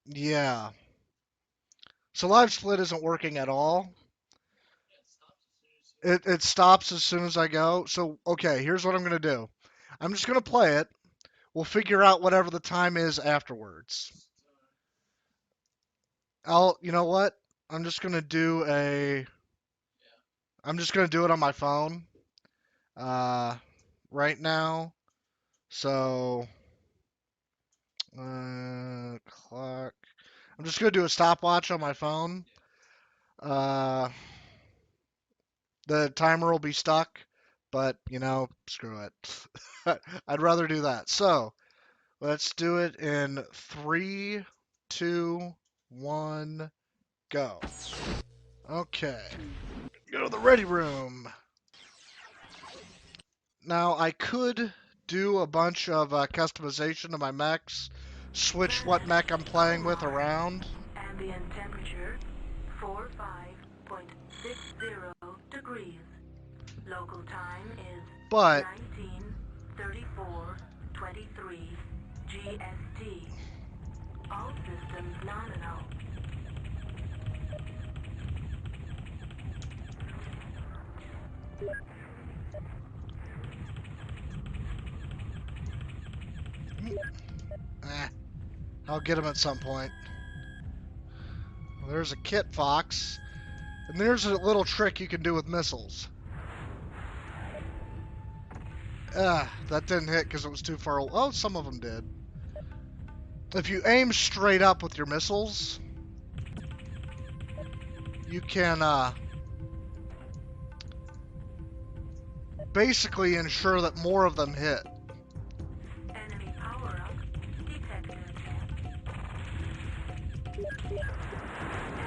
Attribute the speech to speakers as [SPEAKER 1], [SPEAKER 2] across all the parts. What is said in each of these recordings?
[SPEAKER 1] Yeah. So Livesplit isn't working at all. It stops as soon as I go. So, okay, here's what I'm going to do. I'm just going to play it. We'll figure out whatever the time is afterwards. You know what? I'm just going to do a, I'm just going to do it on my phone uh, right now. So, clock. I'm just going to do a stopwatch on my phone. Uh, the timer will be stuck, but, screw it. I'd rather do that. So, let's do it in three, two, one, go. Okay. Go to the ready room. Now, I could do a bunch of customization of my mechs, switch what mech I'm playing with around.
[SPEAKER 2] Ambient temperature 45.60 degrees. Local time is
[SPEAKER 1] But
[SPEAKER 2] 19:34:23 GST. All systems nominal.
[SPEAKER 1] I'll get him at some point. Well, there's a Kit Fox. And there's a little trick you can do with missiles. That didn't hit because it was too far away. Oh, some of them did. If you aim straight up with your missiles, you can basically ensure that more of them hit.
[SPEAKER 2] Enemy power-up detected.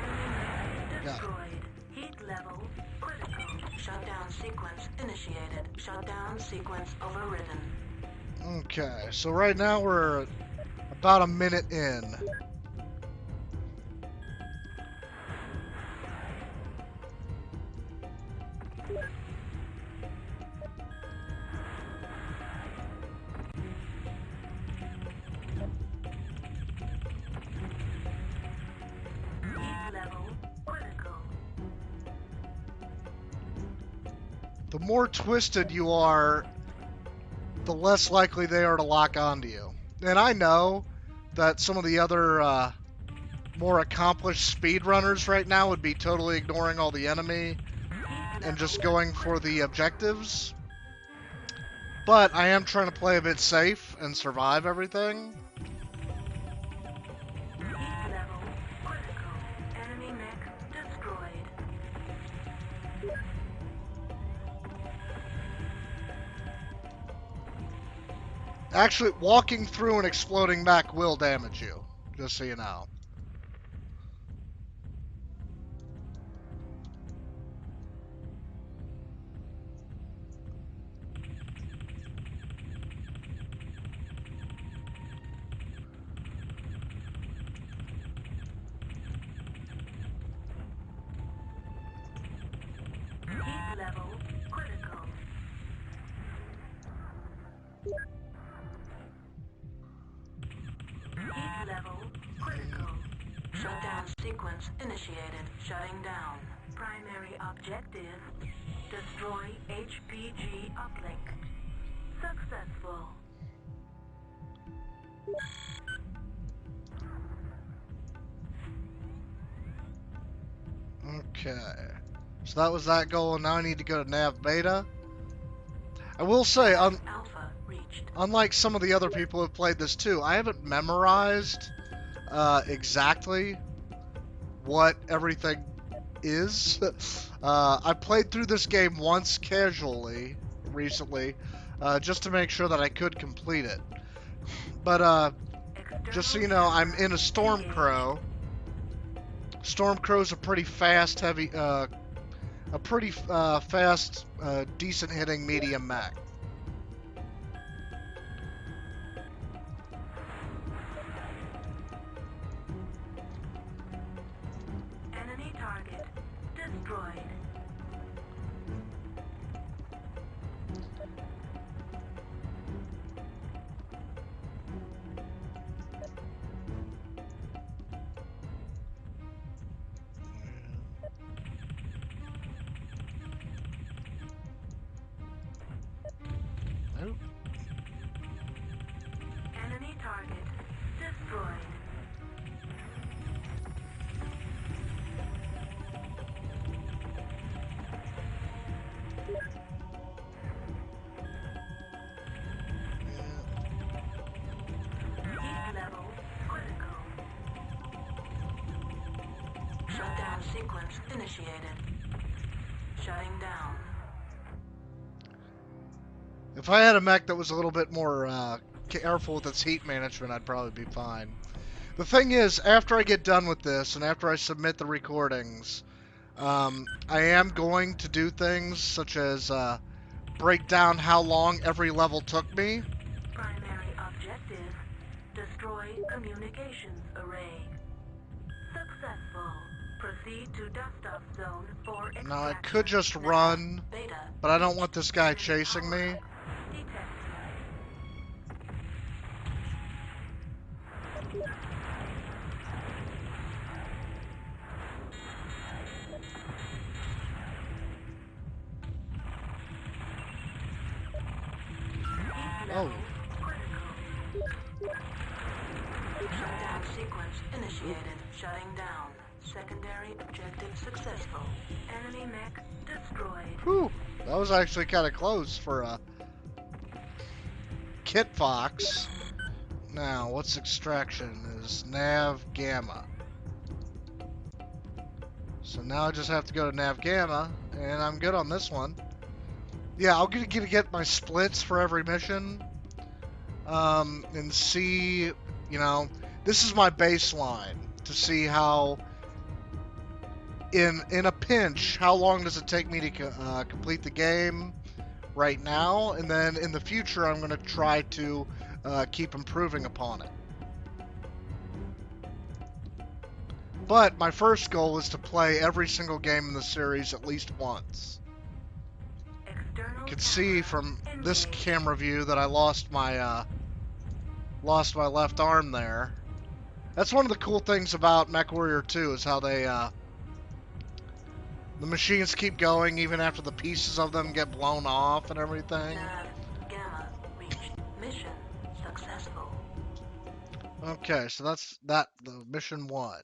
[SPEAKER 2] Enemy mech destroyed. Heat level critical. Shutdown sequence initiated. Shutdown sequence overridden.
[SPEAKER 1] Okay, so right now we're about a minute in.
[SPEAKER 2] Heat level critical.
[SPEAKER 1] The more twisted you are, the less likely they are to lock onto you. And I know that some of the other more accomplished speedrunners right now would be totally ignoring all the enemy and just going for the objectives. But I am trying to play a bit safe and survive everything.
[SPEAKER 2] Heat level critical. Enemy mech destroyed.
[SPEAKER 1] Actually, walking through an exploding mech will damage you, just so you know.
[SPEAKER 2] Heat level critical. Heat level critical. Shutdown sequence initiated. Shutting down. Primary objective. Destroy HPG uplink. Successful.
[SPEAKER 1] Okay. So that was that goal, and now I need to go to nav beta. I will say,
[SPEAKER 2] Alpha reached.
[SPEAKER 1] unlike some of the other people who have played this too, I haven't memorized exactly what everything is. I played through this game once casually recently, just to make sure that I could complete it. But just so you know, I'm in a Stormcrow. Stormcrow's a pretty fast, decent hitting medium mech.
[SPEAKER 2] Enemy target destroyed. sequence initiated. Shutting down.
[SPEAKER 1] If I had a mech that was a little bit more careful with its heat management, I'd probably be fine. The thing is, after I get done with this and after I submit the recordings, I am going to do things such as break down how long every level took me.
[SPEAKER 2] Primary objective, destroy communications array. Successful. Proceed to dust-off zone for extraction.
[SPEAKER 1] Now, I could just
[SPEAKER 2] Nav,
[SPEAKER 1] run,
[SPEAKER 2] beta,
[SPEAKER 1] but I don't want
[SPEAKER 2] reach.
[SPEAKER 1] this guy
[SPEAKER 2] Enemy
[SPEAKER 1] chasing me.
[SPEAKER 2] power detected.
[SPEAKER 1] Oh.
[SPEAKER 2] Shutdown sequence initiated. Shutting down. Secondary objective successful. Enemy mech destroyed.
[SPEAKER 1] Whew. That was actually kind of close for a Kit Fox. Now, what's extraction? Is Nav Gamma. So now I just have to go to Nav Gamma, and I'm good on this one. Yeah, I'll get my splits for every mission, and see, you know, this is my baseline to see how, in a pinch, how long does it take me to complete the game right now, and then in the future I'm going to try to keep improving upon it. But my first goal is to play every single game in the series at least once. You can see from this camera view that I lost my left arm there. That's one of the cool things about MechWarrior 2 is how they the machines keep going even after the pieces of them get blown off and everything.
[SPEAKER 2] Nav Gamma reached. Mission successful.
[SPEAKER 1] Okay, so that's the mission 1.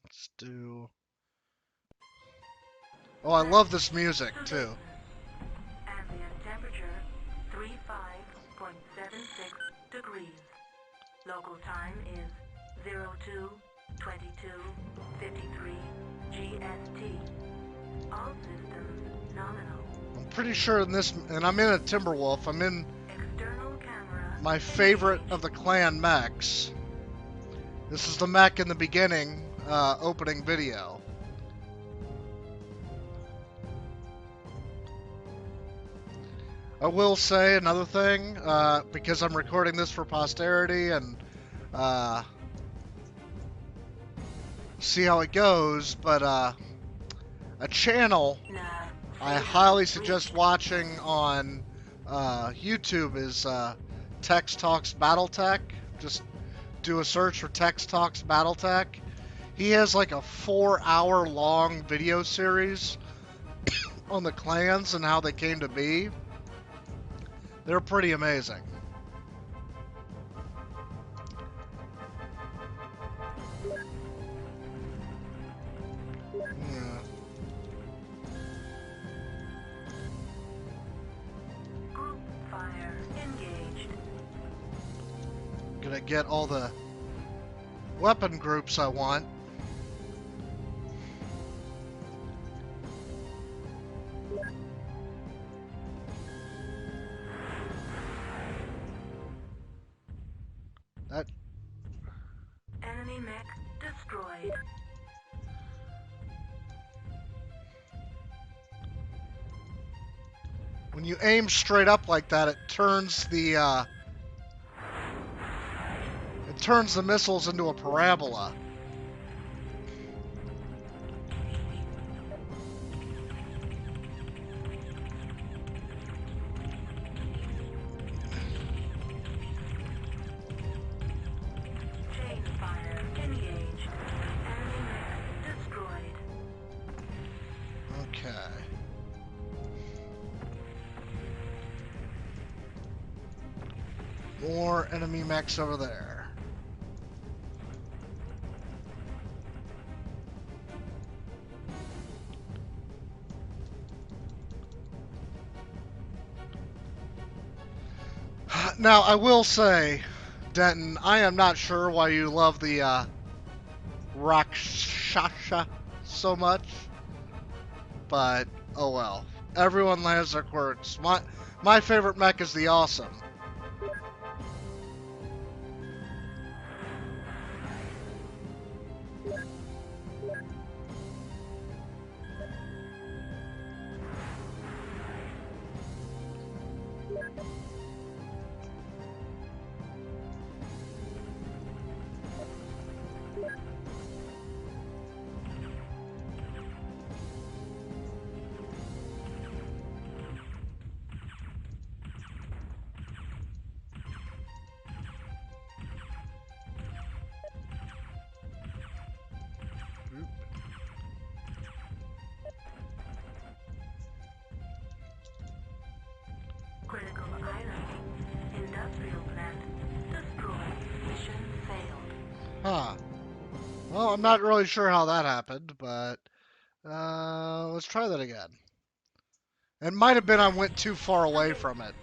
[SPEAKER 1] Let's do. Oh, I love this music too.
[SPEAKER 2] Ambient temperature 35.76 degrees. Local time is 02:22:53 GST. All systems nominal.
[SPEAKER 1] I'm pretty sure in this, and I'm in a Timberwolf. I'm in
[SPEAKER 2] External camera.
[SPEAKER 1] my favorite of the clan mechs. This is the mech in the beginning opening video. I will say another thing, because I'm recording this for posterity and see how it goes, but a channel I highly suggest watching on YouTube is Tex Talks Battletech. Just do a search for Tex Talks Battletech. He has like a 4-hour long video series on the clans and how they came to be. They're pretty amazing.
[SPEAKER 2] Group fire engaged.
[SPEAKER 1] Gonna get all the weapon groups I want. That
[SPEAKER 2] Enemy mech destroyed.
[SPEAKER 1] when you aim straight up like that, it turns the missiles into a parabola.
[SPEAKER 2] Chain fire engaged. Enemy mech destroyed.
[SPEAKER 1] Okay. More enemy mechs over there. Now, I will say, Denton, I am not sure why you love the Rakshasha so much, but oh well. Everyone has their quirks. My favorite mech is the Awesome.
[SPEAKER 2] Critical island. Industrial plant. Destroyed. Mission failed.
[SPEAKER 1] Huh. Well, I'm not really sure how that happened, but let's try that again. It might have been I went too far away from it.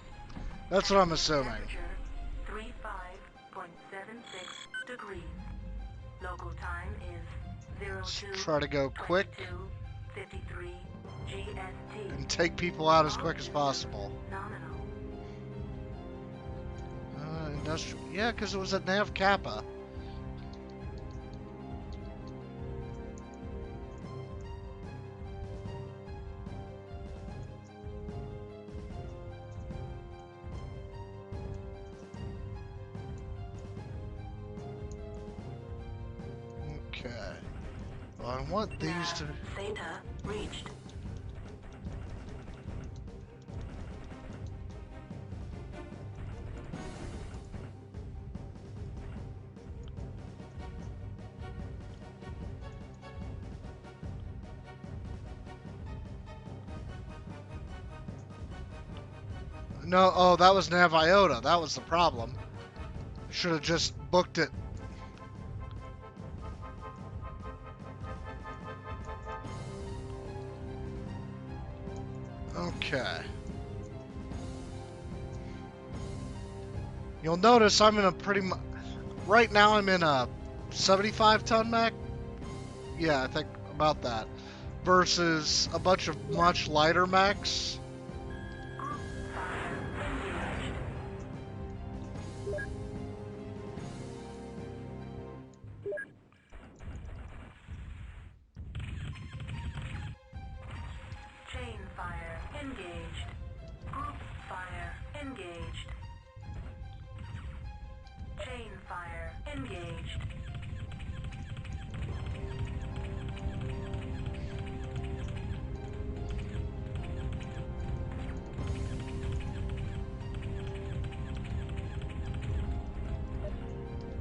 [SPEAKER 1] That's what I'm assuming.
[SPEAKER 2] Temperature 35.76 degrees. Local time is
[SPEAKER 1] Let's
[SPEAKER 2] 02
[SPEAKER 1] try to go quick
[SPEAKER 2] 53 GST.
[SPEAKER 1] and take people out as quick as possible.
[SPEAKER 2] Nominal.
[SPEAKER 1] Industrial. Yeah, because it was at Nav Kappa. Okay. Well, I want these to...
[SPEAKER 2] Theta reached.
[SPEAKER 1] No, oh, that was Nav Iota. That was the problem. Should have just booked it. Okay. You'll notice I'm in a pretty much... Right now I'm in a 75-ton mech. Yeah, I think about that. Versus a bunch of much lighter mechs.
[SPEAKER 2] Chain fire engaged. Group fire engaged. Chain fire engaged.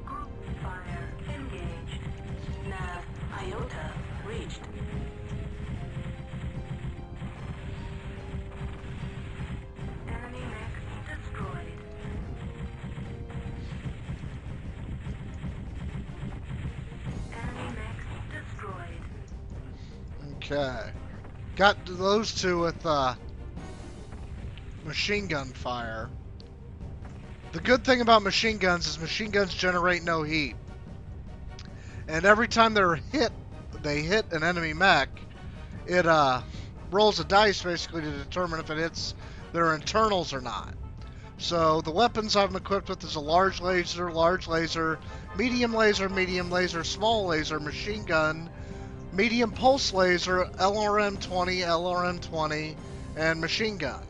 [SPEAKER 2] Group fire engaged. Nav Iota reached. Enemy mech destroyed. Enemy mech destroyed.
[SPEAKER 1] Okay. Got those two with machine gun fire. The good thing about machine guns is machine guns generate no heat. And every time they hit an enemy mech, it rolls a dice basically to determine if it hits their internals or not. So the weapons I'm equipped with is a large laser, medium laser, small laser, machine gun, medium pulse laser, LRM-20, and machine gun.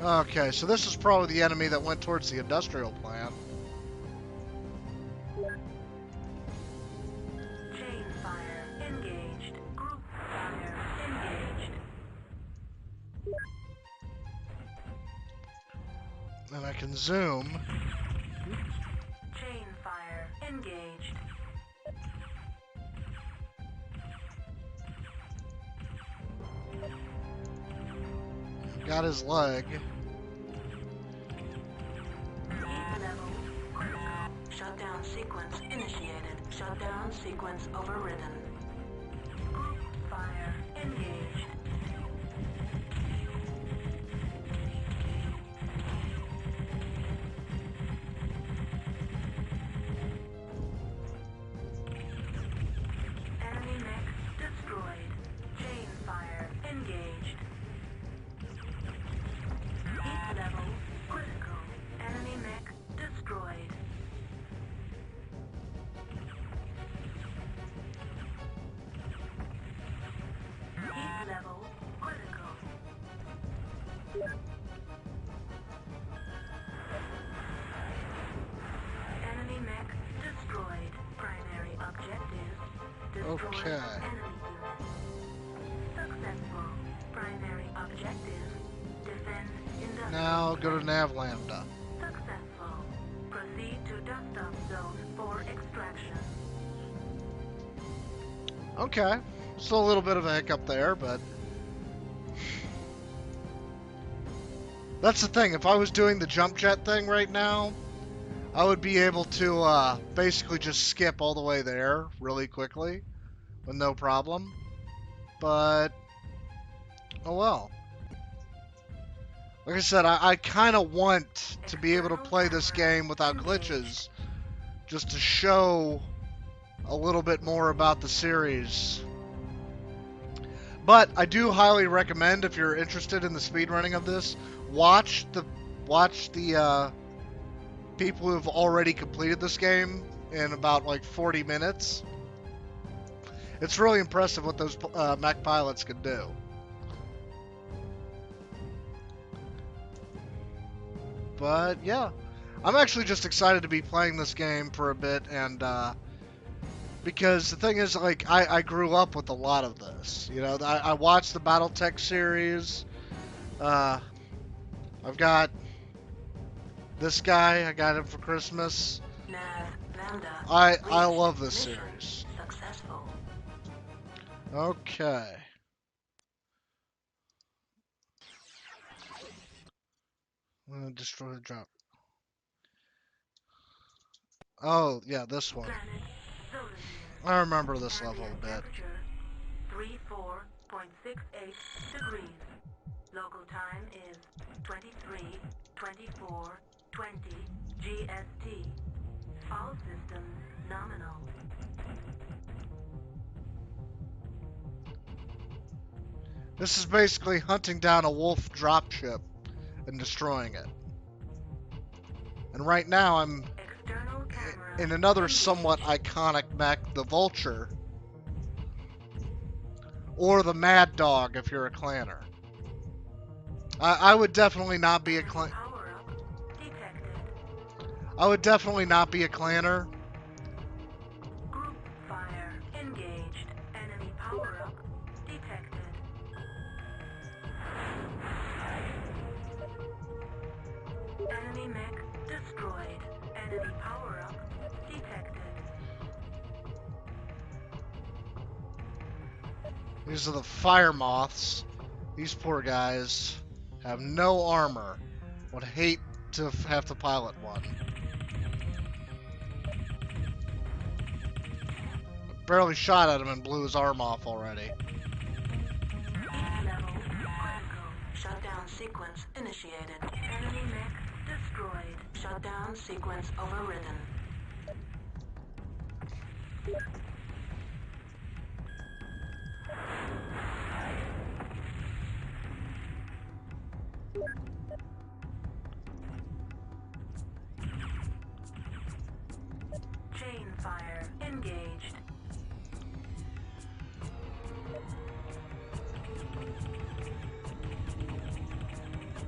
[SPEAKER 1] Okay, so this is probably the enemy that went towards the industrial plant.
[SPEAKER 2] Chain fire engaged. Group fire engaged.
[SPEAKER 1] And I can zoom.
[SPEAKER 2] Chain fire engaged.
[SPEAKER 1] Got his leg.
[SPEAKER 2] Heat level critical. Shutdown sequence initiated. Shutdown sequence overridden. Group fire engaged. Enemy mech destroyed. Chain fire engaged. Heat level critical. Enemy mech destroyed. Heat level critical. Enemy mech destroyed. Primary objective. Destroy
[SPEAKER 1] Okay.
[SPEAKER 2] enemy unit. Successful. Primary objective. Defend industrial.
[SPEAKER 1] Now go to Nav Lambda.
[SPEAKER 2] Successful. Proceed to dust-off zone for extraction.
[SPEAKER 1] Okay. Still a little bit of a hiccup there, but that's the thing. If I was doing the jump jet thing right now, I would be able to basically just skip all the way there really quickly with no problem. But, oh well. Like I said, I kind of want to be able to play this game without glitches, just to show a little bit more about the series. But I do highly recommend, if you're interested in the speedrunning of this, watch the people who have already completed this game in about like 40 minutes. It's really impressive what those mech pilots can do. But yeah, I'm actually just excited to be playing this game for a bit, and because the thing is, like, I grew up with a lot of this. You know, I watched the BattleTech series. I've got this guy. I got him for Christmas.
[SPEAKER 2] Nav Lambda.
[SPEAKER 1] I love this
[SPEAKER 2] Mission
[SPEAKER 1] series.
[SPEAKER 2] successful.
[SPEAKER 1] Okay. I'm gonna destroy the drop. Oh, yeah, this one.
[SPEAKER 2] Planet Solar.
[SPEAKER 1] I remember this level a
[SPEAKER 2] Ambient
[SPEAKER 1] bit.
[SPEAKER 2] temperature 34.68 degrees. Local time is 23:24:20 GST. All systems nominal.
[SPEAKER 1] This is basically hunting down a wolf dropship and destroying it. And right now I'm
[SPEAKER 2] External camera.
[SPEAKER 1] in another
[SPEAKER 2] engaged.
[SPEAKER 1] somewhat iconic mech, the Vulture. Or the Mad Dog if you're a clanner. I would definitely not be a clan.
[SPEAKER 2] Power up detected.
[SPEAKER 1] I would definitely not be a clanner.
[SPEAKER 2] Group fire engaged. Enemy power up detected. Enemy mech destroyed. Enemy power up detected.
[SPEAKER 1] These are the fire moths. These poor guys have no armor. Would hate to have to pilot one. I barely shot at him and blew his arm off already.
[SPEAKER 2] Heat level critical. Shutdown sequence initiated. Enemy mech destroyed. Shutdown sequence overridden. Chain fire engaged.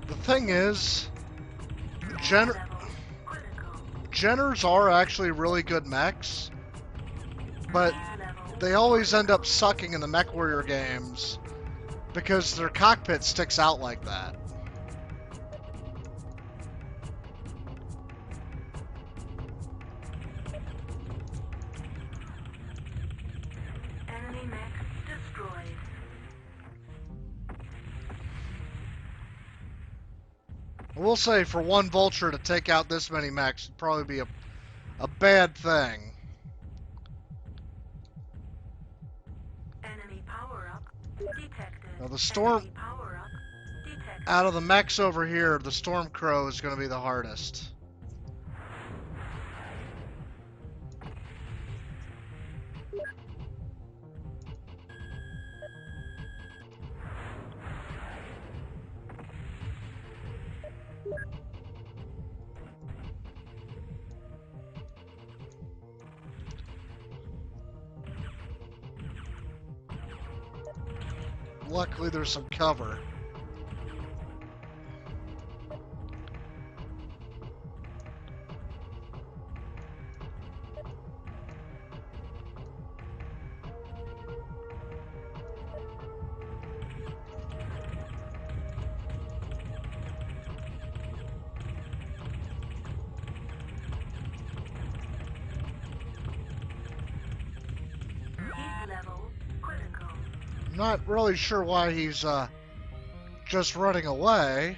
[SPEAKER 1] The thing is,
[SPEAKER 2] Level critical.
[SPEAKER 1] Jenners are actually really good mechs, but
[SPEAKER 2] Heat level
[SPEAKER 1] they always end up sucking in the MechWarrior games because their cockpit sticks out like that.
[SPEAKER 2] enemy mech destroyed.
[SPEAKER 1] I will say, for one Vulture to take out this many mechs would probably be a bad thing.
[SPEAKER 2] Enemy power up Detected.
[SPEAKER 1] Now the storm,
[SPEAKER 2] Enemy power-up detected.
[SPEAKER 1] out of the mechs over here, the Storm Crow is going to be the hardest. Luckily, there's some cover.
[SPEAKER 2] Heat level critical.
[SPEAKER 1] I'm not really sure why he's just running away.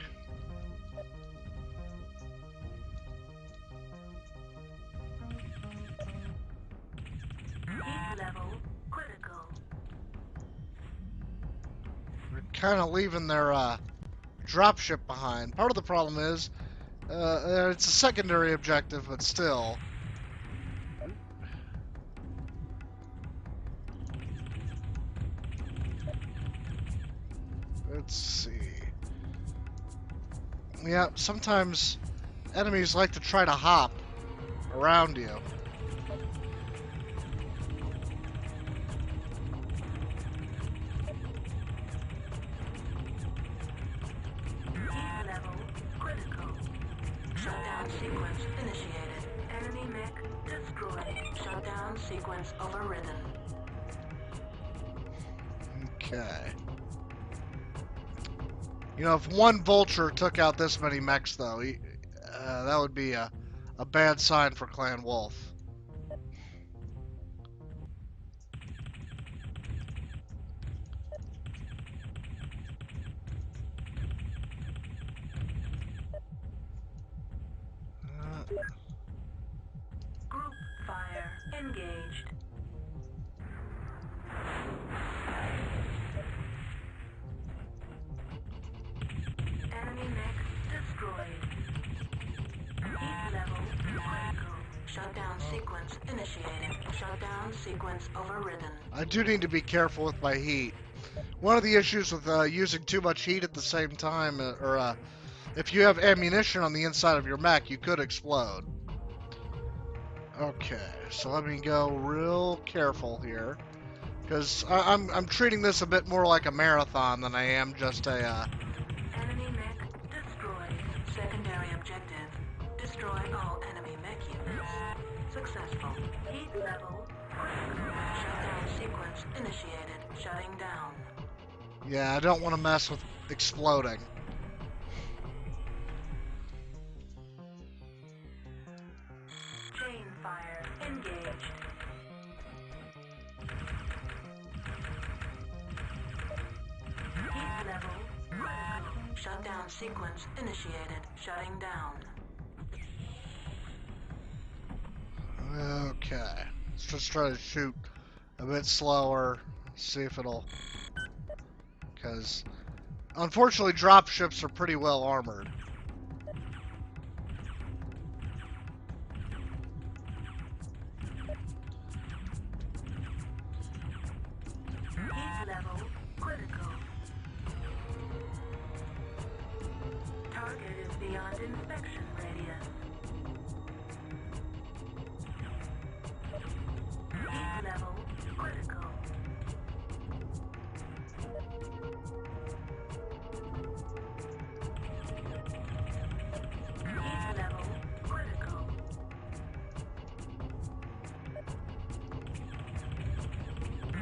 [SPEAKER 2] Heat level critical.
[SPEAKER 1] They're kind of leaving their dropship behind. Part of the problem is it's a secondary objective, but still. Let's see. Yeah, sometimes enemies like to try to hop around you.
[SPEAKER 2] Heat level critical. Shutdown sequence initiated. Enemy mech destroyed. Shutdown sequence overridden.
[SPEAKER 1] Okay. You know, if one vulture took out this many mechs, though, that would be a bad sign for Clan Wolf.
[SPEAKER 2] Group fire engaged. Enemy mech destroyed. Heat level critical. Shutdown sequence initiated. Shutdown sequence overridden.
[SPEAKER 1] I do need to be careful with my heat. One of the issues with using too much heat at the same time, or if you have ammunition on the inside of your mech, you could explode. Okay, so let me go real careful here, because I'm treating this a bit more like a marathon than I am just a.
[SPEAKER 2] Enemy mech destroyed. Secondary objective. Destroy all enemy mech units. Successful. Heat level critical. Shutdown sequence initiated. Shutting down.
[SPEAKER 1] Yeah, I don't want to mess with exploding.
[SPEAKER 2] Chain fire engaged. Heat level critical. Shutdown sequence initiated. Shutting down.
[SPEAKER 1] Okay, let's just try to shoot a bit slower, see if it'll. Because unfortunately, dropships are pretty well armored.
[SPEAKER 2] Heat level critical. Target is beyond inspection radius. Heat level critical. Heat level critical.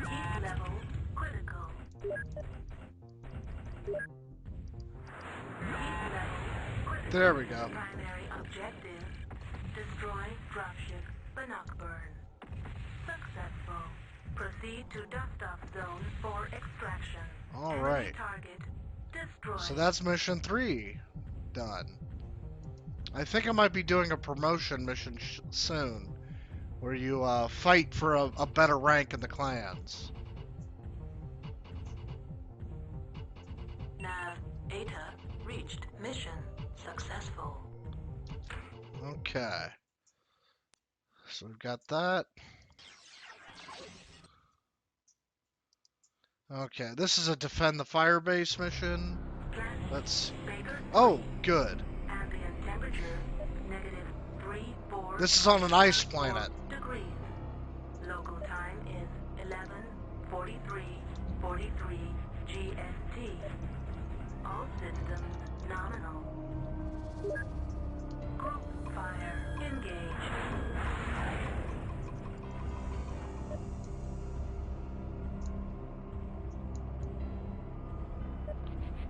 [SPEAKER 2] Heat level critical. Heat level critical.
[SPEAKER 1] There we go.
[SPEAKER 2] Primary objective: destroy dropship Bannockburn. Successful. Proceed to dust-off zone for extraction.
[SPEAKER 1] All
[SPEAKER 2] Enemy
[SPEAKER 1] right.
[SPEAKER 2] target destroyed.
[SPEAKER 1] So that's mission 3 done. I think I might be doing a promotion mission soon, where you fight for a better rank in the clans.
[SPEAKER 2] Nav Eta reached. Mission successful.
[SPEAKER 1] Okay. So we've got that. Okay, this is a defend the firebase mission. Let's. Oh, good.
[SPEAKER 2] Ambient temperature -3.4.
[SPEAKER 1] This is on an ice planet.
[SPEAKER 2] Degrees. Local time is 11:43:43 GST. All systems nominal. Group fire engaged.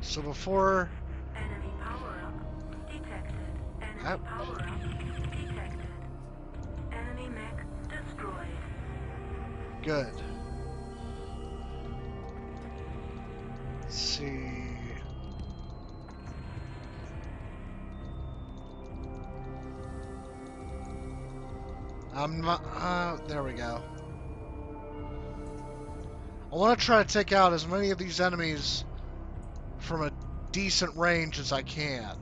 [SPEAKER 1] So before.
[SPEAKER 2] Enemy power-up detected. Enemy power-up detected. Enemy mech destroyed.
[SPEAKER 1] Good. Let's see. I'm not. There we go. I want to try to take out as many of these enemies from a decent range as I can.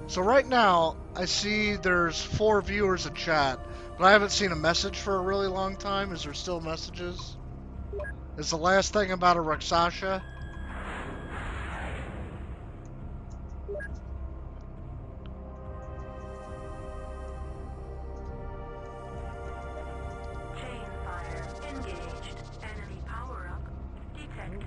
[SPEAKER 1] So right now, I see there's 4 viewers in chat, but I haven't seen a message for a really long time. Is there still messages? Is the last thing about a Rakshasa?
[SPEAKER 2] Chain fire engaged. Enemy power-up detected.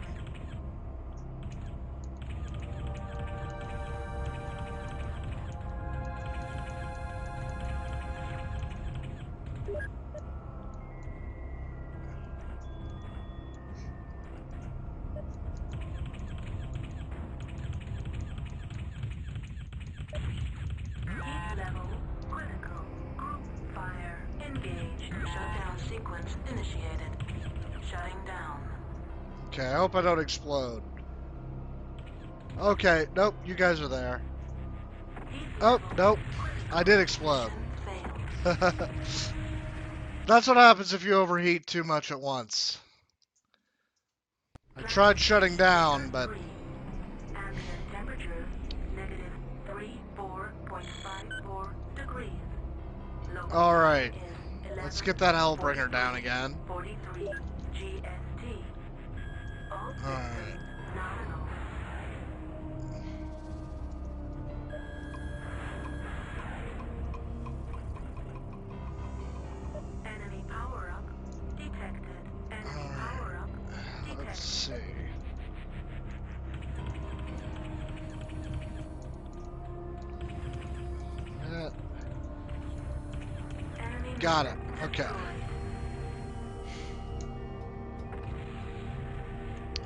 [SPEAKER 2] Heat level critical. Group fire engaged. Shutdown sequence initiated. Shutting down.
[SPEAKER 1] Okay, I hope I don't explode. Okay, nope, you guys are there.
[SPEAKER 2] Heat
[SPEAKER 1] Oh,
[SPEAKER 2] level
[SPEAKER 1] nope,
[SPEAKER 2] critical.
[SPEAKER 1] I did explode.
[SPEAKER 2] Mission failed.
[SPEAKER 1] That's what happens if you overheat too much at once. I tried shutting down, but...
[SPEAKER 2] Ambient temperature -34.54 degrees. Local
[SPEAKER 1] Alright,
[SPEAKER 2] time is
[SPEAKER 1] let's get that Hellbringer down again.
[SPEAKER 2] 43 GST. All systems
[SPEAKER 1] Alright.
[SPEAKER 2] nominal. Enemy power-up detected. Enemy power-up detected.
[SPEAKER 1] Let's see.
[SPEAKER 2] Enemy
[SPEAKER 1] Got it.
[SPEAKER 2] mech
[SPEAKER 1] Okay.
[SPEAKER 2] destroyed.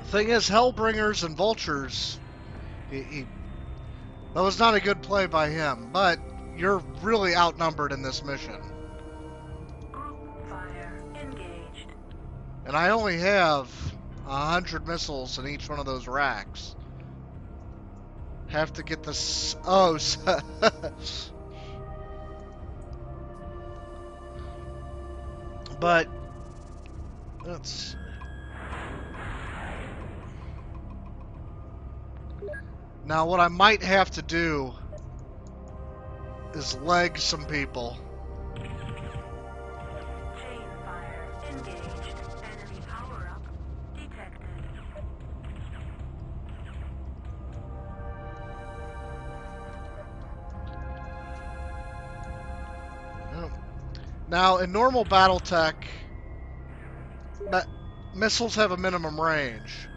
[SPEAKER 1] Thing is, Hellbringers and Vultures, that was not a good play by him, but you're really outnumbered in this mission.
[SPEAKER 2] Group fire engaged.
[SPEAKER 1] And I only have 100 missiles in each one of those racks. Have to get this... Oh, but... Let's... Now, what I might have to do is leg some people.
[SPEAKER 2] Chain fire engaged. Enemy power-up detected.
[SPEAKER 1] Oh. Now, in normal Battletech, missiles have a minimum range.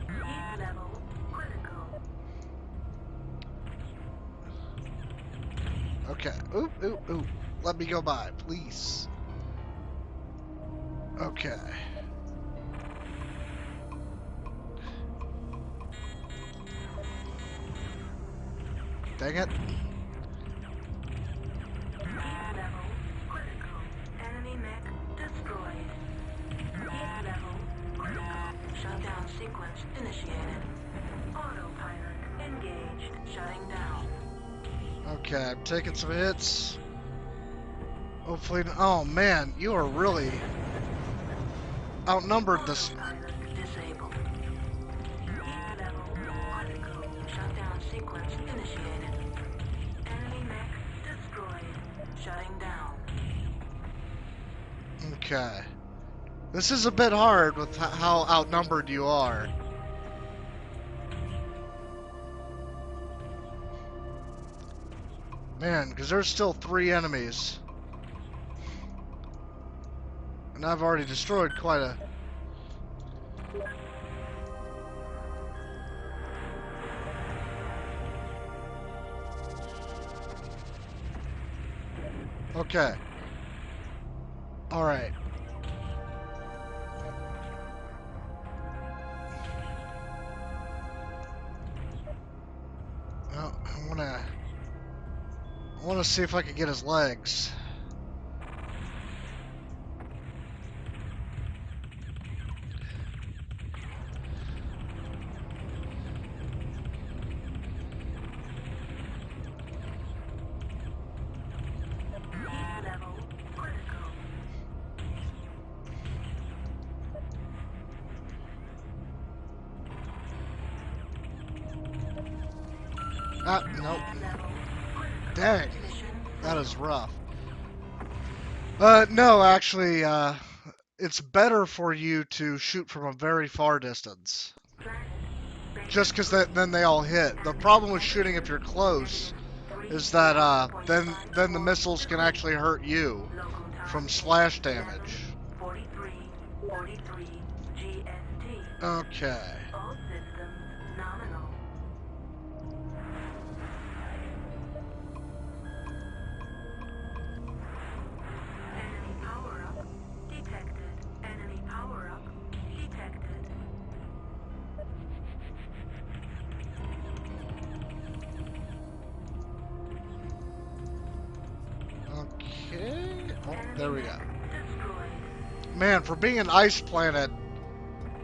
[SPEAKER 2] Heat level critical.
[SPEAKER 1] Okay. Oop, oop, oop. Let me go by, please. Okay. Dang it.
[SPEAKER 2] Heat level critical. Enemy mech destroyed. Heat level critical. Shutdown Shutdown sequence initiated. Autopilot engaged. Shutting down.
[SPEAKER 1] Okay, I'm taking some hits. Hopefully, oh man, you are really outnumbered this.
[SPEAKER 2] Autopilot disabled. Heat level critical. Shutdown sequence initiated. Enemy mech destroyed. Shutting down.
[SPEAKER 1] Okay. This is a bit hard with how outnumbered you are. Man, because there's still 3 enemies. And I've already destroyed quite a... Okay. Alright. Well, I wanna see if I can get his legs.
[SPEAKER 2] Heat level critical.
[SPEAKER 1] Ah, nope. Dang. That is rough. No, actually, it's better for you to shoot from a very far distance. Just because then they all hit. The problem with shooting if you're close is that then the missiles can actually hurt you from splash damage.
[SPEAKER 2] 43 GST.
[SPEAKER 1] Okay.
[SPEAKER 2] All systems nominal. Enemy power-up detected. Enemy power-up detected.
[SPEAKER 1] Okay. Oh, there we go.
[SPEAKER 2] Destroyed.
[SPEAKER 1] Man, for being an ice planet,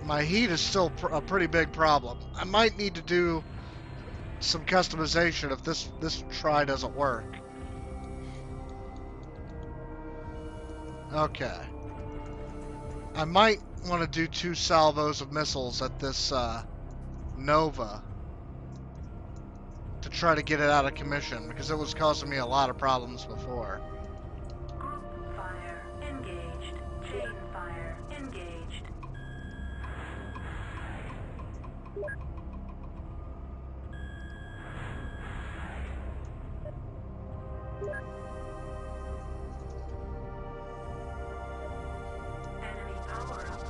[SPEAKER 1] my heat is still a pretty big problem. I might need to do some customization if this try doesn't work. Okay. I might want to do 2 salvos of missiles at this Nova to try to get it out of commission because it was causing me a lot of problems before.
[SPEAKER 2] Group fire engaged. Chain fire engaged. Enemy power-up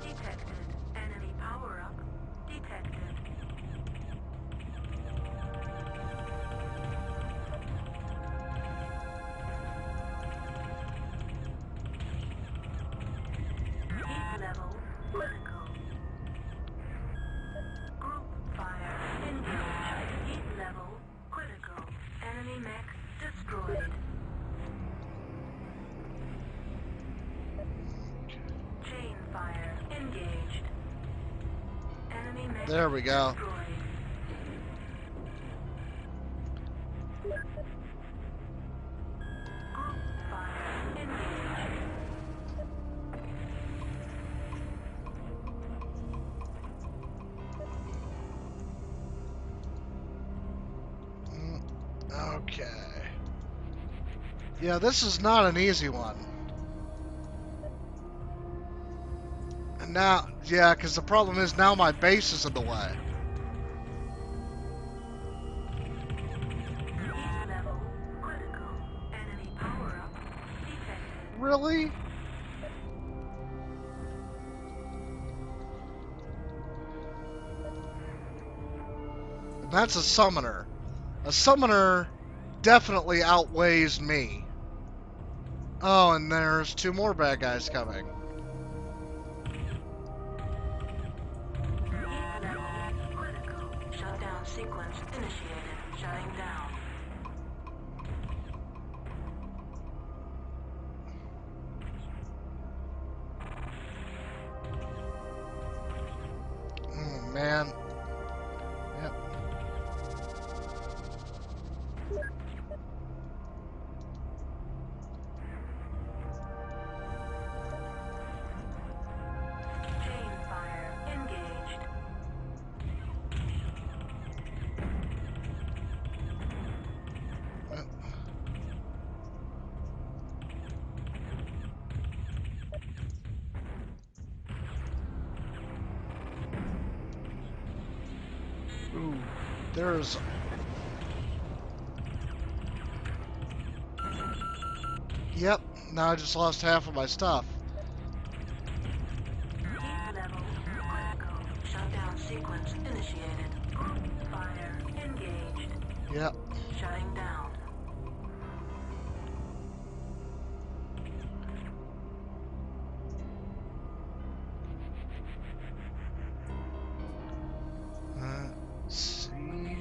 [SPEAKER 2] detected. Enemy power-up detected. Heat level critical. Group fire engaged. Heat level critical. Enemy mech destroyed. Chain fire engaged. Enemy mech
[SPEAKER 1] There we go.
[SPEAKER 2] destroyed. Group fire engaged.
[SPEAKER 1] Okay. Yeah, this is not an easy one. And now, yeah, because the problem is now my base is in the way.
[SPEAKER 2] Heat level critical. Enemy power-up detected.
[SPEAKER 1] Really? And that's a summoner. A summoner definitely outweighs me. Oh, and there's 2 more bad guys coming.
[SPEAKER 2] Heat level critical. Shutdown sequence initiated. Shutting down.
[SPEAKER 1] man. Yep.
[SPEAKER 2] Chain fire engaged.
[SPEAKER 1] Ooh, there's... Yep, now I just lost half of my stuff.
[SPEAKER 2] Heat level critical. Shutdown sequence initiated. Group fire engaged.
[SPEAKER 1] Yep.
[SPEAKER 2] Shutting down.
[SPEAKER 1] Let's see.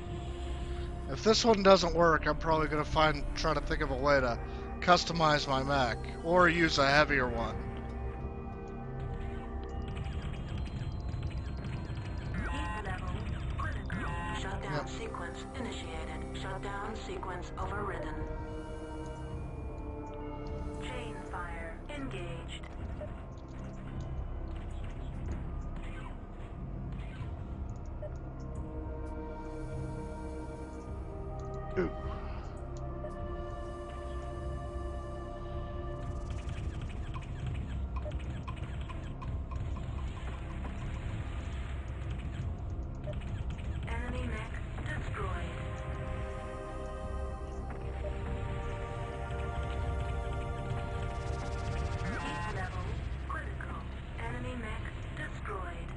[SPEAKER 1] If this one doesn't work, I'm probably gonna try to think of a way to customize my mech or use a heavier one.
[SPEAKER 2] Heat level critical. Shutdown sequence initiated. Shutdown sequence overridden. Chain fire engaged.
[SPEAKER 1] Ooh.
[SPEAKER 2] Enemy mech destroyed. Heat level critical. Enemy mech destroyed.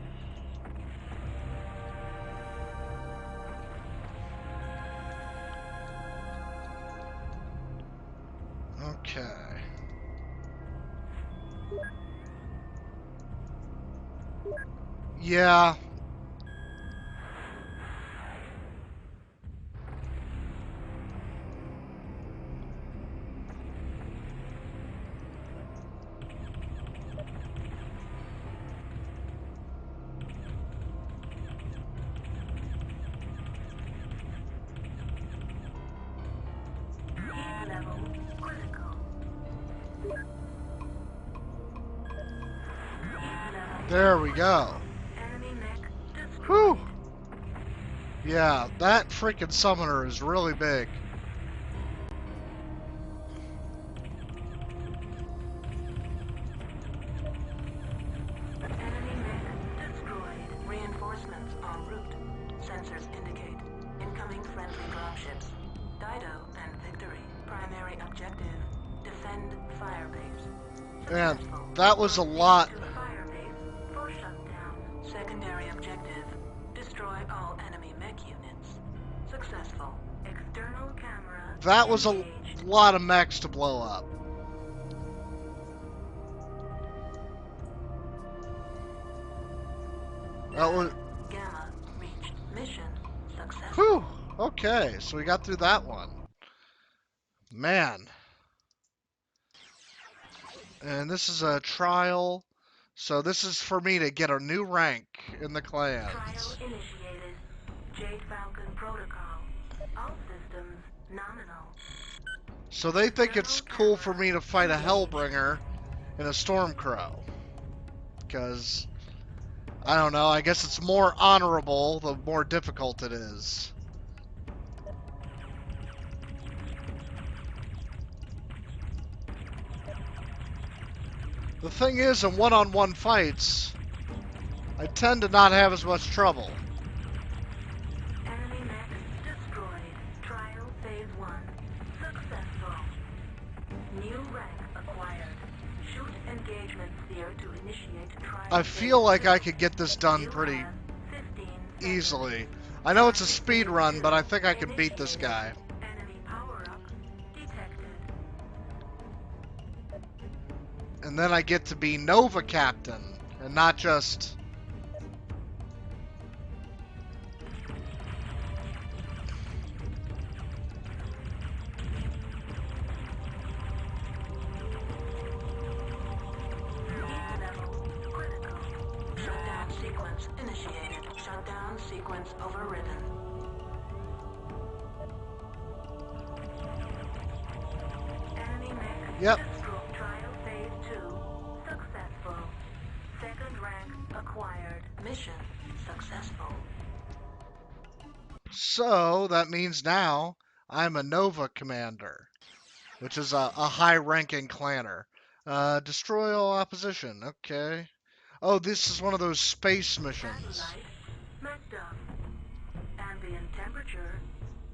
[SPEAKER 1] Okay. Yeah.
[SPEAKER 2] Heat level critical. Heat level.
[SPEAKER 1] There we go.
[SPEAKER 2] Enemy mech destroyed.
[SPEAKER 1] Whew. Yeah, that freaking summoner is really big.
[SPEAKER 2] Enemy mech destroyed. Reinforcements en route. Sensors indicate incoming friendly dropships. Dido and Victory. Primary objective: defend firebase.
[SPEAKER 1] Man,
[SPEAKER 2] Successful.
[SPEAKER 1] that was a lot.
[SPEAKER 2] To firebase for shutdown. Secondary objective: destroy all enemy mech units. Successful. External camera.
[SPEAKER 1] That was a
[SPEAKER 2] engaged.
[SPEAKER 1] lot of mechs to blow up. That was...
[SPEAKER 2] Gamma reached mission successful.
[SPEAKER 1] Whew. Okay, so we got through that one. Man. And this is a trial. So this is for me to get a new rank in the
[SPEAKER 2] Trial
[SPEAKER 1] clans.
[SPEAKER 2] initiated. Jade Falcon protocol. All systems nominal.
[SPEAKER 1] So they think it's cool for me to fight a Hellbringer and a Stormcrow. Because, I don't know, I guess it's more honorable the more difficult it is. The thing is, in one-on-one fights, I tend to not have as much trouble.
[SPEAKER 2] Enemy mech destroyed. Trial phase 1. Successful. New rank acquired. Shoot engagement sphere to initiate trial.
[SPEAKER 1] I feel
[SPEAKER 2] phase
[SPEAKER 1] like
[SPEAKER 2] 2.
[SPEAKER 1] I could get this done
[SPEAKER 2] You
[SPEAKER 1] pretty
[SPEAKER 2] have 15 seconds.
[SPEAKER 1] easily. I know it's a speed run, but I think I can beat this guy.
[SPEAKER 2] Enemy power-up detected.
[SPEAKER 1] And then I get to be Nova Captain, and not just...
[SPEAKER 2] Heat level critical. Shutdown sequence initiated. Shutdown sequence overridden. Enemy mech
[SPEAKER 1] Yep.
[SPEAKER 2] destroyed. Trial phase 2 successful. Second rank acquired. Mission successful.
[SPEAKER 1] So that means now I'm a Nova commander, which is a high-ranking clanner. Destroy all opposition. Okay. Oh, this is one of those space missions.
[SPEAKER 2] Satellite messed up. Ambient temperature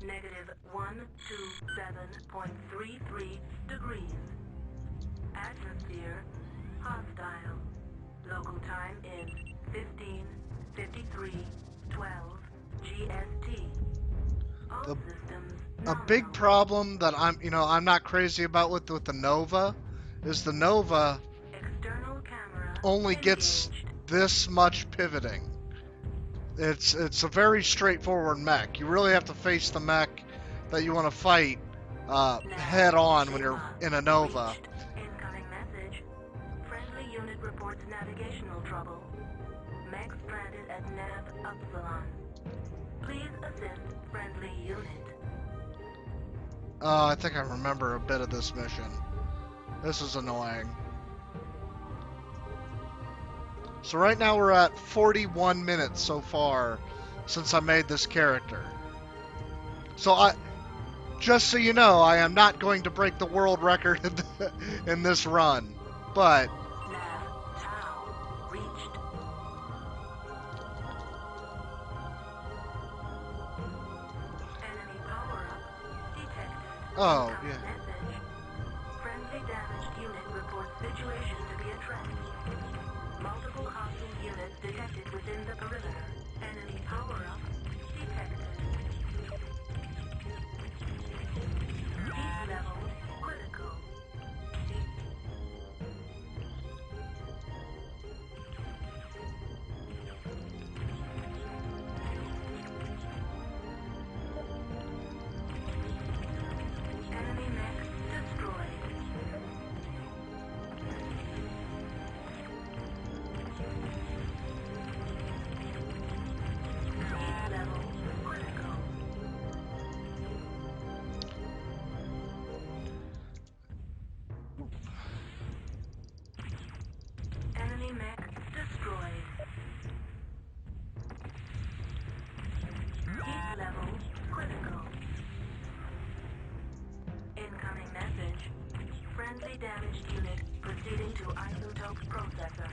[SPEAKER 2] -127.33 degrees. Atmosphere hostile. Local time is 15:53:12 GST. All
[SPEAKER 1] The
[SPEAKER 2] systems
[SPEAKER 1] A big
[SPEAKER 2] nominal.
[SPEAKER 1] problem that I'm not crazy about with the Nova is the Nova
[SPEAKER 2] External camera
[SPEAKER 1] only gets
[SPEAKER 2] engaged.
[SPEAKER 1] this much pivoting. It's a very straightforward mech. You really have to face the mech that you want to fight head on when you're
[SPEAKER 2] Sigma
[SPEAKER 1] in a Nova.
[SPEAKER 2] reached. Incoming message. Friendly unit reports navigational trouble. Mech stranded at Nav Upsilon. Please assist friendly unit.
[SPEAKER 1] I think I remember a bit of this mission. This is annoying. So right now we're at 41 minutes so far since I made this character. So just so you know, I am not going to break the world record in this run. But
[SPEAKER 2] Nav Tau reached. Enemy power-up detected.
[SPEAKER 1] oh
[SPEAKER 2] Incoming
[SPEAKER 1] yeah.
[SPEAKER 2] message. Friendly damaged unit reports situation to be a threat. Multiple hostile units detected within the perimeter. Enemy power-up detected. Heat level critical. Enemy mech destroyed. Heat level critical. Enemy mech destroyed. Heat level critical. Incoming message. Friendly damaged unit proceeding to isotope processor.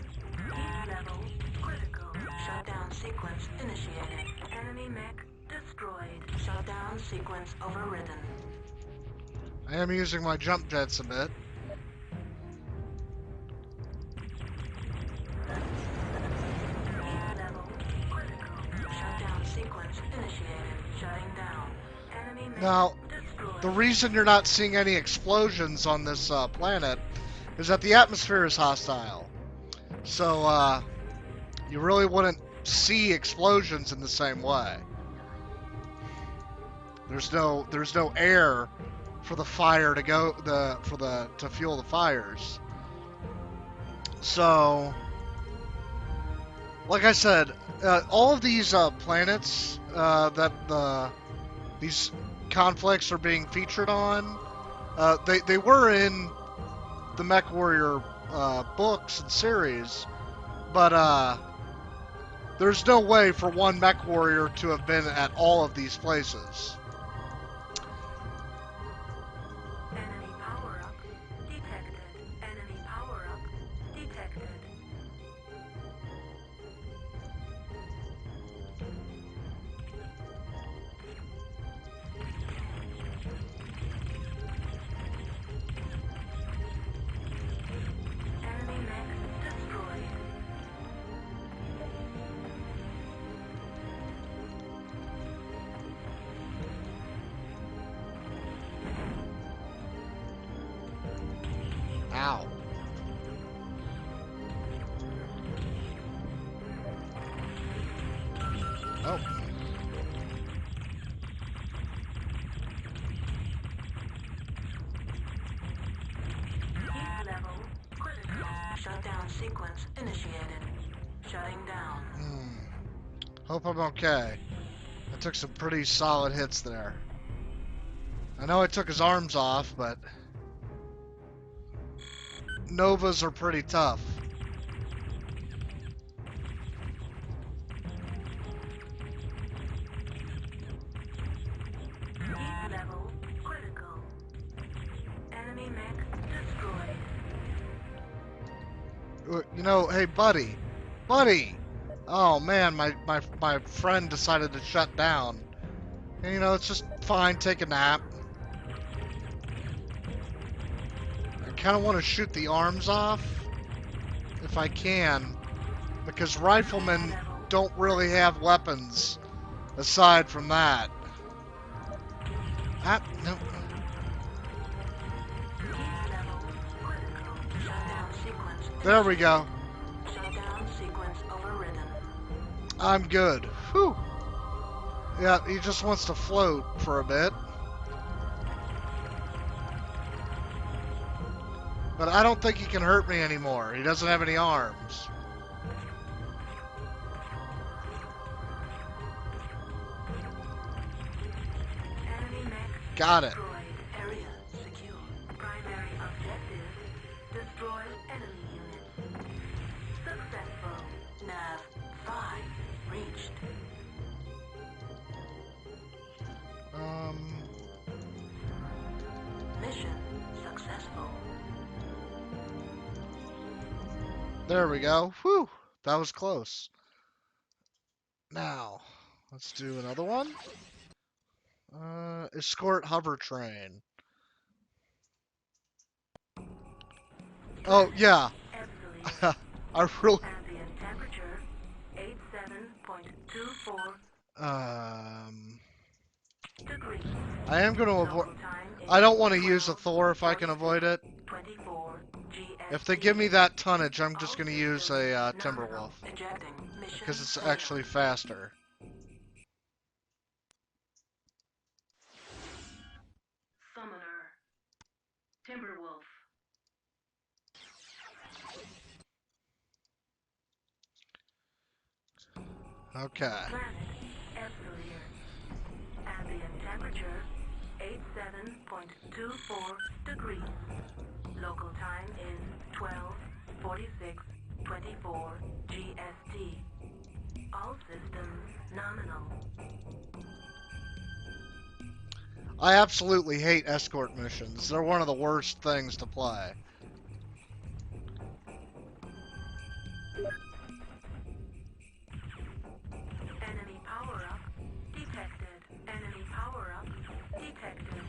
[SPEAKER 2] Heat level critical. Shutdown sequence initiated. Enemy mech destroyed. Shutdown sequence overridden.
[SPEAKER 1] I am using my jump jets a bit.
[SPEAKER 2] Heat level critical. Shutdown sequence initiated. Shutting down. Enemy mech
[SPEAKER 1] Now,
[SPEAKER 2] destroyed.
[SPEAKER 1] the reason you're not seeing any explosions on this planet is that the atmosphere is hostile. So, you really wouldn't see explosions in the same way. There's no air for the fire to go to fuel the fires. So, like I said, all of these planets that these conflicts are being featured on, they were in the MechWarrior books and series, but there's no way for one MechWarrior to have been at all of these places.
[SPEAKER 2] Enemy power-up detected. Enemy power-up detected. Enemy mech destroyed.
[SPEAKER 1] Ow. Oh.
[SPEAKER 2] Heat level critical. Shutdown sequence initiated. Shutting down.
[SPEAKER 1] Hope I'm okay. I took some pretty solid hits there. I know I took his arms off, but Novas are pretty tough.
[SPEAKER 2] Heat level critical. Enemy mech destroyed.
[SPEAKER 1] You know, hey, buddy. Buddy! Oh, man, my friend decided to shut down. And, you know, it's just fine, take a nap. I kind of want to shoot the arms off, if I can, because riflemen don't really have weapons aside from that. Ah, no.
[SPEAKER 2] Heat level critical. Shutdown sequence.
[SPEAKER 1] There we go.
[SPEAKER 2] Shutdown sequence overridden.
[SPEAKER 1] I'm good. Whew. Yeah, he just wants to float for a bit. But I don't think he can hurt me anymore. He doesn't have any arms.
[SPEAKER 2] Enemy mech
[SPEAKER 1] Got it.
[SPEAKER 2] destroyed. Area secure. Primary objective: destroy enemy units. Successful. Nav 5 reached. Mission successful.
[SPEAKER 1] There we go. Whew. That was close. Now, let's do another one. Escort hover train. Oh, yeah.
[SPEAKER 2] Absolute.
[SPEAKER 1] I really...
[SPEAKER 2] Ambient temperature 87.24 degrees.
[SPEAKER 1] I am going to avoid...
[SPEAKER 2] Local time is
[SPEAKER 1] I don't want to use a Thor if I can
[SPEAKER 2] 12:46,
[SPEAKER 1] avoid it.
[SPEAKER 2] 24 GMT.
[SPEAKER 1] If they give me that tonnage, I'm just going to use a Timberwolf.
[SPEAKER 2] Ejecting. Mission
[SPEAKER 1] Because it's
[SPEAKER 2] failed.
[SPEAKER 1] actually faster.
[SPEAKER 2] Summoner. Timberwolf.
[SPEAKER 1] Okay.
[SPEAKER 2] Planet Absolute. Ambient temperature 87.24 degrees. Local time is 12:46:24 GST. All systems nominal.
[SPEAKER 1] I absolutely hate escort missions. They're one of the worst things to play.
[SPEAKER 2] Enemy power-up detected. Enemy power-up detected.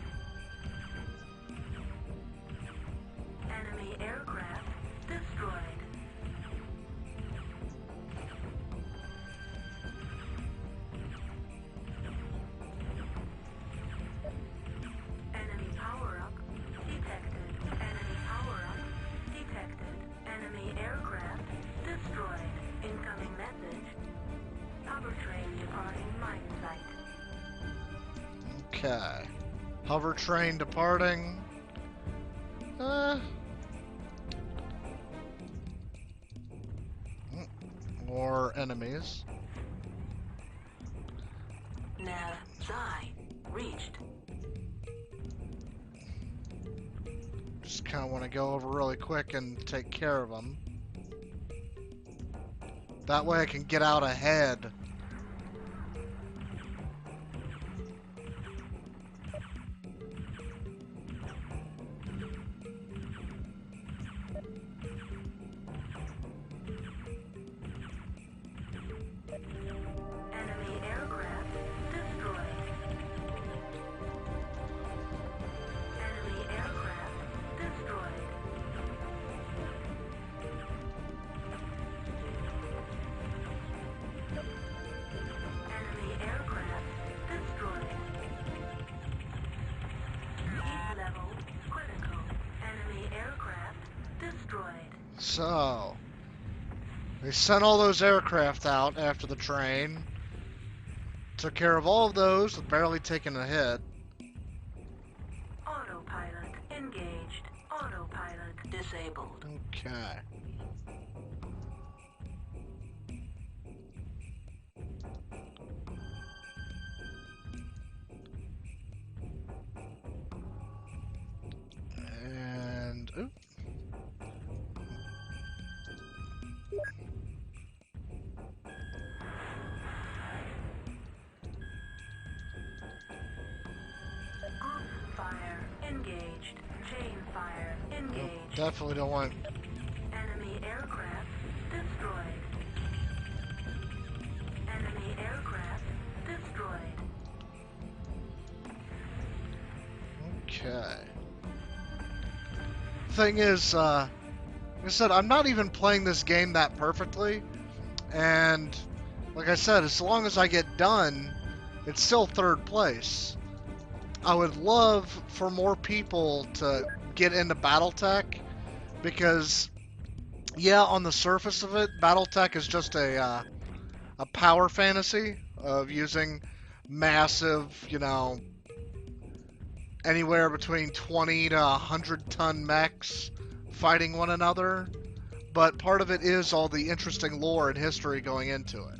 [SPEAKER 2] Enemy aircraft destroyed. Enemy power-up detected. Enemy power-up detected. Enemy aircraft destroyed. Incoming message. Hover train departing mine site.
[SPEAKER 1] Okay. Hover train departing. More enemies.
[SPEAKER 2] Nav Psi reached.
[SPEAKER 1] Just kind of want to go over really quick and take care of them. That way I can get out ahead.
[SPEAKER 2] Enemy aircraft destroyed. Enemy aircraft destroyed. Enemy aircraft destroyed. Heat level critical. Enemy aircraft destroyed.
[SPEAKER 1] So, they sent all those aircraft out after the train. Took care of all of those with barely taking a hit.
[SPEAKER 2] Autopilot engaged. Autopilot disabled.
[SPEAKER 1] Okay.
[SPEAKER 2] engaged. Chain fire engaged.
[SPEAKER 1] Definitely don't want...
[SPEAKER 2] Enemy aircraft destroyed. Enemy aircraft destroyed.
[SPEAKER 1] Okay. Thing is, like I said, I'm not even playing this game that perfectly, and like I said, as long as I get done, it's still third place. I would love for more people to get into BattleTech, because, yeah, on the surface of it, BattleTech is just a power fantasy of using massive, you know, anywhere between 20 to 100 ton mechs fighting one another, but part of it is all the interesting lore and history going into it.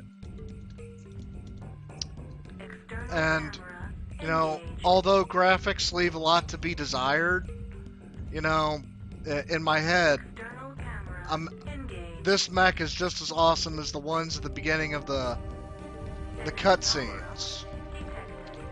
[SPEAKER 2] External
[SPEAKER 1] And,
[SPEAKER 2] camera
[SPEAKER 1] you know,
[SPEAKER 2] engaged.
[SPEAKER 1] although graphics leave a lot to be desired, you know, in my head,
[SPEAKER 2] External camera engaged.
[SPEAKER 1] this mech is just as awesome as the ones at the beginning of the cutscenes.
[SPEAKER 2] Detected.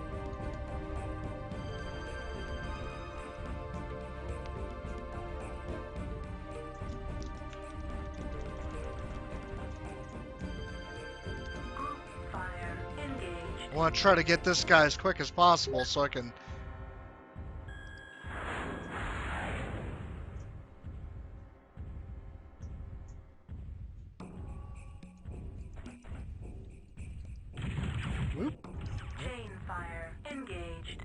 [SPEAKER 2] Group fire engaged.
[SPEAKER 1] I want to try to get this guy as quick as possible so I can... Whoop.
[SPEAKER 2] Chain fire engaged.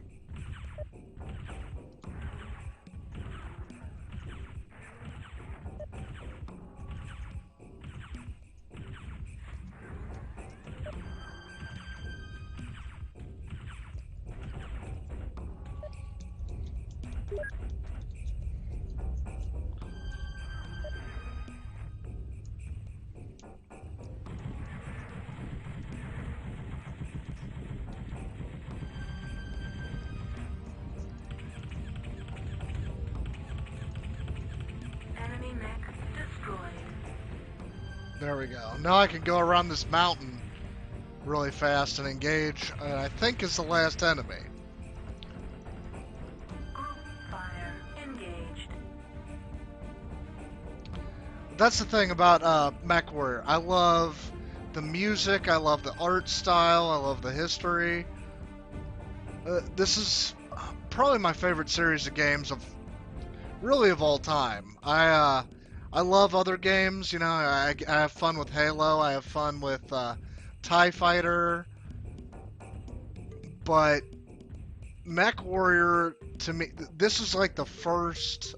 [SPEAKER 2] Enemy mech destroyed.
[SPEAKER 1] There we go. Now I can go around this mountain really fast and engage, I think is the last enemy.
[SPEAKER 2] Group fire engaged.
[SPEAKER 1] That's the thing about MechWarrior. I love the music, I love the art style, I love the history. This is probably my favorite series of games of all time. I love other games, you know. I have fun with Halo, I have fun with TIE Fighter, but MechWarrior, to me, this is like the first.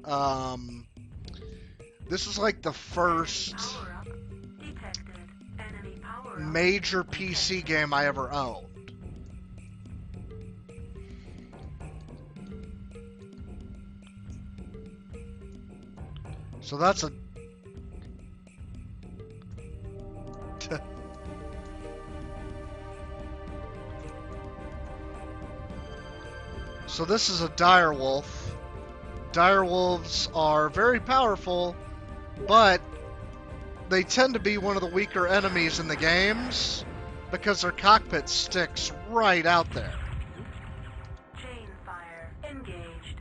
[SPEAKER 1] This is like the first
[SPEAKER 2] Power up detected. Enemy power up.
[SPEAKER 1] major PC game I ever owned. So that's a... So this is a direwolf. Direwolves are very powerful, but they tend to be one of the weaker enemies in the games because their cockpit sticks right out there.
[SPEAKER 2] Chain fire engaged.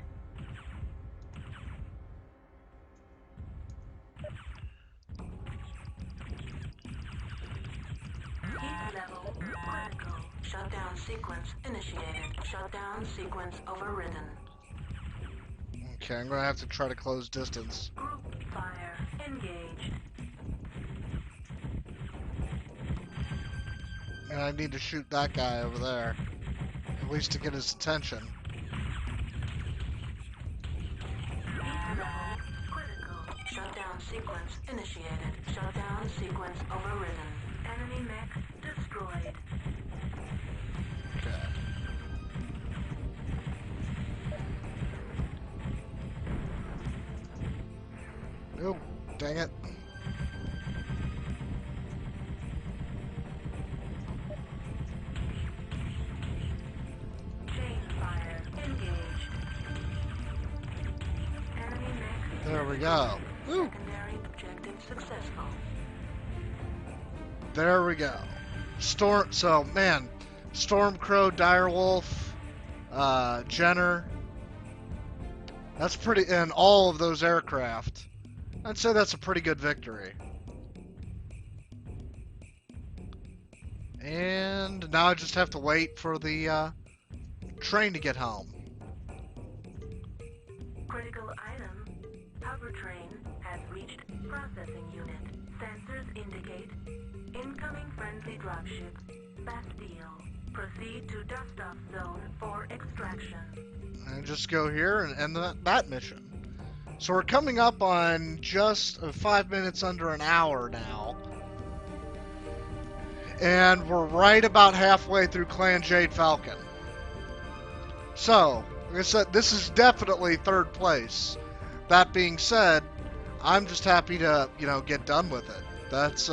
[SPEAKER 2] Heat level critical. Shutdown sequence initiated. Shutdown sequence overridden.
[SPEAKER 1] Okay, I'm gonna have to try to close distance.
[SPEAKER 2] Group fire engaged.
[SPEAKER 1] And I need to shoot that guy over there, at least to get his attention.
[SPEAKER 2] Heat level critical. Shutdown sequence initiated. Shutdown sequence overridden. Enemy mech destroyed.
[SPEAKER 1] Okay. Oh, dang it.
[SPEAKER 2] Chain fire engaged. Enemy mech.
[SPEAKER 1] There we go. Woo.
[SPEAKER 2] Secondary objective successful.
[SPEAKER 1] There we go. So, man, Stormcrow, Direwolf, Jenner. That's pretty, in all of those aircraft. I'd say that's a pretty good victory. And now I just have to wait for the train to get home.
[SPEAKER 2] Critical item. Hover train has reached processing unit. Sensors indicate incoming friendly dropship. Bastille. Proceed to dust-off zone for extraction.
[SPEAKER 1] And just go here and end that mission. So we're coming up on just 5 minutes under an hour now. And we're right about halfway through Clan Jade Falcon. So, like I said, this is definitely third place. That being said, I'm just happy to, get done with it. That's,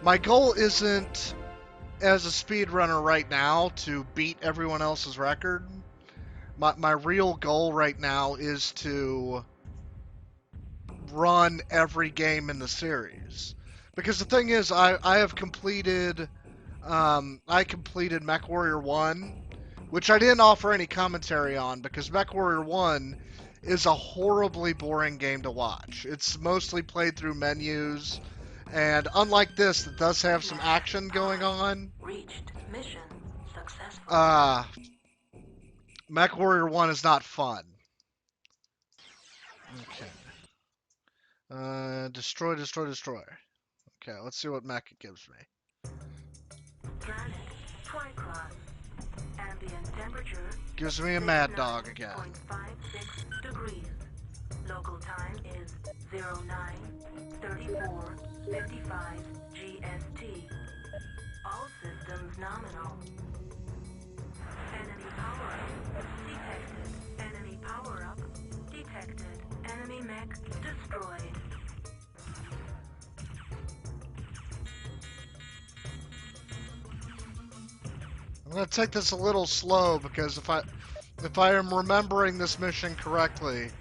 [SPEAKER 1] my goal isn't, as a speedrunner right now, to beat everyone else's record. My real goal right now is to run every game in the series. Because the thing is, I have completed, I completed Mechwarrior 1, which I didn't offer any commentary on because Mechwarrior 1 is a horribly boring game to watch. It's mostly played through menus, and unlike this, that does have some action going on,
[SPEAKER 2] Reached. Mission successful.
[SPEAKER 1] Mechwarrior 1 is not fun. Okay. Destroy, destroy, destroy. Okay, let's see what mech it gives me.
[SPEAKER 2] Planet Twycross. Ambient temperature
[SPEAKER 1] Gives me a mad dog again.
[SPEAKER 2] 69.56 degrees. Local time is 09:34:55 GST. All systems nominal. Enemy power-up detected. Enemy power-up detected. Enemy mech destroyed.
[SPEAKER 1] I'm gonna take this a little slow because if I am remembering this mission correctly,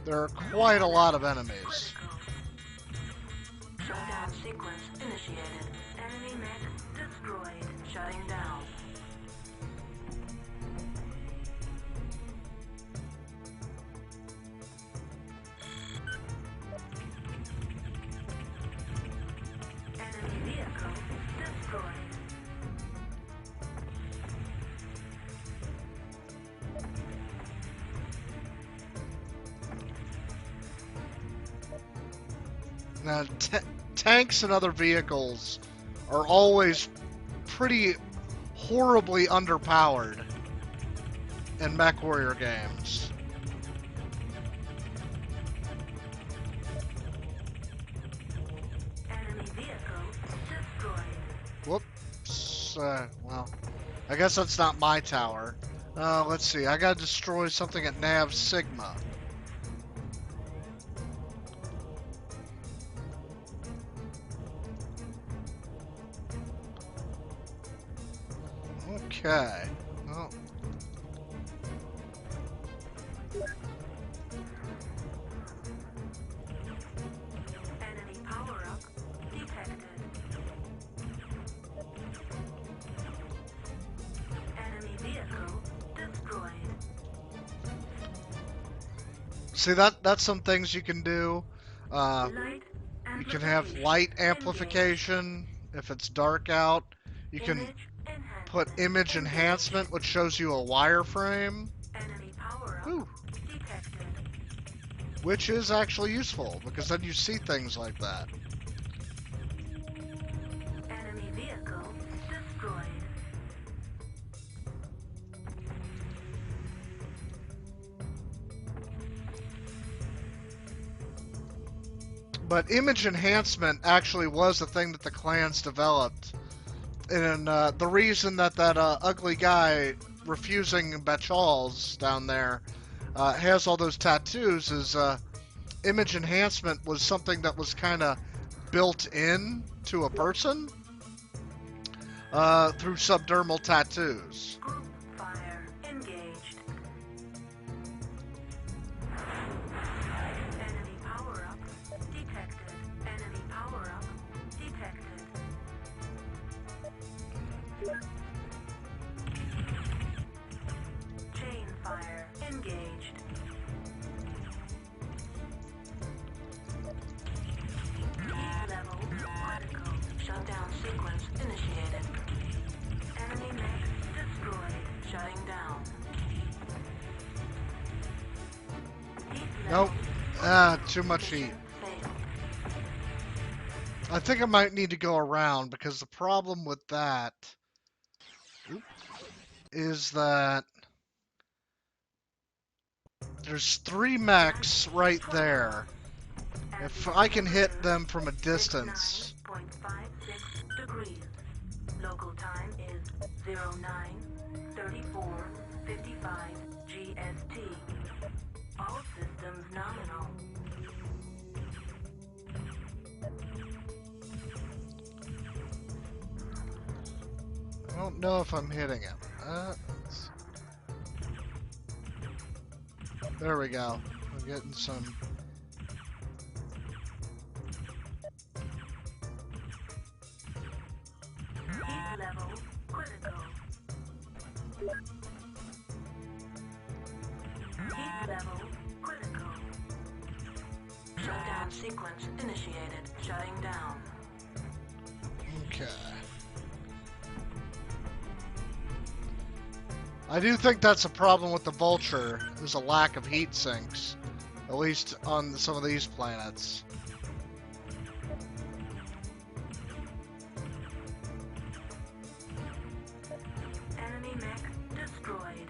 [SPEAKER 1] there are quite a lot of enemies.
[SPEAKER 2] Shutdown sequence initiated. Enemy mech destroyed. Shutting down. Enemy vehicle destroyed.
[SPEAKER 1] Now, tanks and other vehicles are always pretty horribly underpowered in MechWarrior games.
[SPEAKER 2] Enemy vehicle destroyed.
[SPEAKER 1] Whoops. Well, I guess that's not my tower. Let's see. I gotta destroy something at Nav Sigma. Okay. Well.
[SPEAKER 2] Enemy power-up detected. Enemy vehicle destroyed.
[SPEAKER 1] See, that's some things you can do.
[SPEAKER 2] Light
[SPEAKER 1] You can have light amplification if it's dark out. You can
[SPEAKER 2] Image enhancement.
[SPEAKER 1] put image enhancement, which shows you a wireframe,
[SPEAKER 2] Enemy power-up
[SPEAKER 1] Whew.
[SPEAKER 2] detected.
[SPEAKER 1] which is actually useful because then you see things like that.
[SPEAKER 2] Enemy vehicle destroyed.
[SPEAKER 1] But image enhancement actually was the thing that the clans developed. And the reason that ugly guy refusing Bachal's down there has all those tattoos is image enhancement was something that was kind of built in to a person through subdermal tattoos.
[SPEAKER 2] Group fire engaged. Enemy power-up detected. Enemy power-up detected. Chain fire engaged. sequence initiated. Enemy mech destroyed. Shutting down.
[SPEAKER 1] Nope. Too much heat. I think I might need to go around because the problem with that is that there's 3 mechs right there. If I can hit them from a distance.
[SPEAKER 2] 69.56 degrees. Local time is 09:34:55 GST. All systems nominal.
[SPEAKER 1] I don't know if I'm hitting him. There we go. I'm getting some.
[SPEAKER 2] Heat level critical. Heat level critical. Shutdown sequence initiated. Shutting down.
[SPEAKER 1] Okay. I do think that's a problem with the Vulture. There's a lack of heat sinks, at least on some of these planets.
[SPEAKER 2] Enemy mech destroyed.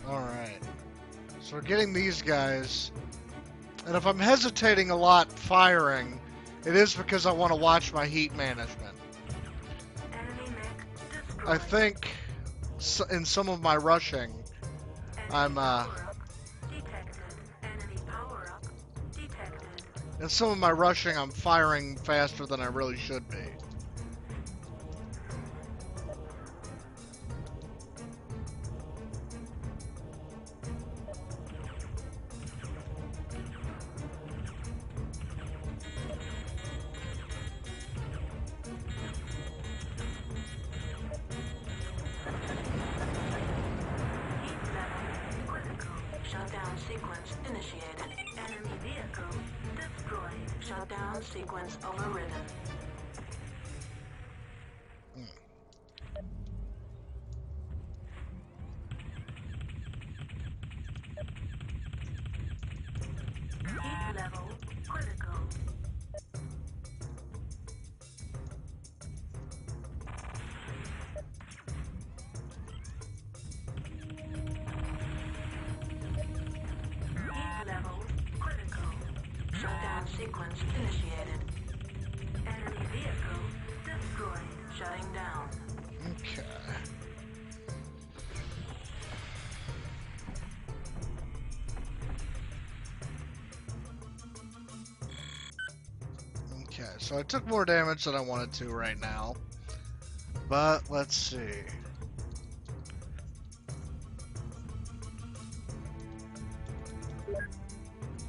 [SPEAKER 1] Alright. So we're getting these guys. And if I'm hesitating a lot firing, it is because I want to watch my heat management.
[SPEAKER 2] Enemy mech destroyed.
[SPEAKER 1] I think in some of my rushing, I'm in some of my rushing, I'm firing faster than I really should be.
[SPEAKER 2] Shutdown sequence initiated. Enemy vehicle destroyed. Shutdown sequence overridden. Heat level critical. Shutdown sequence initiated. Enemy vehicle destroyed. Shutting down.
[SPEAKER 1] Okay. Okay, so I took more damage than I wanted to right now. But let's see.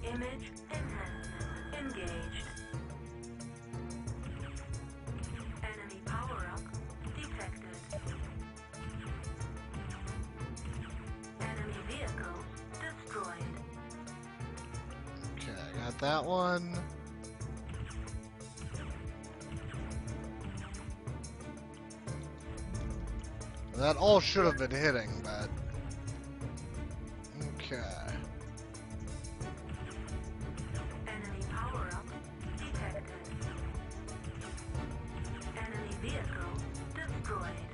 [SPEAKER 2] Image enhancement engaged. Enemy power-up detected. Enemy vehicle destroyed.
[SPEAKER 1] Okay, I got that one. That all should have been hitting, but... Okay.
[SPEAKER 2] Enemy power-up detected. Enemy vehicle destroyed.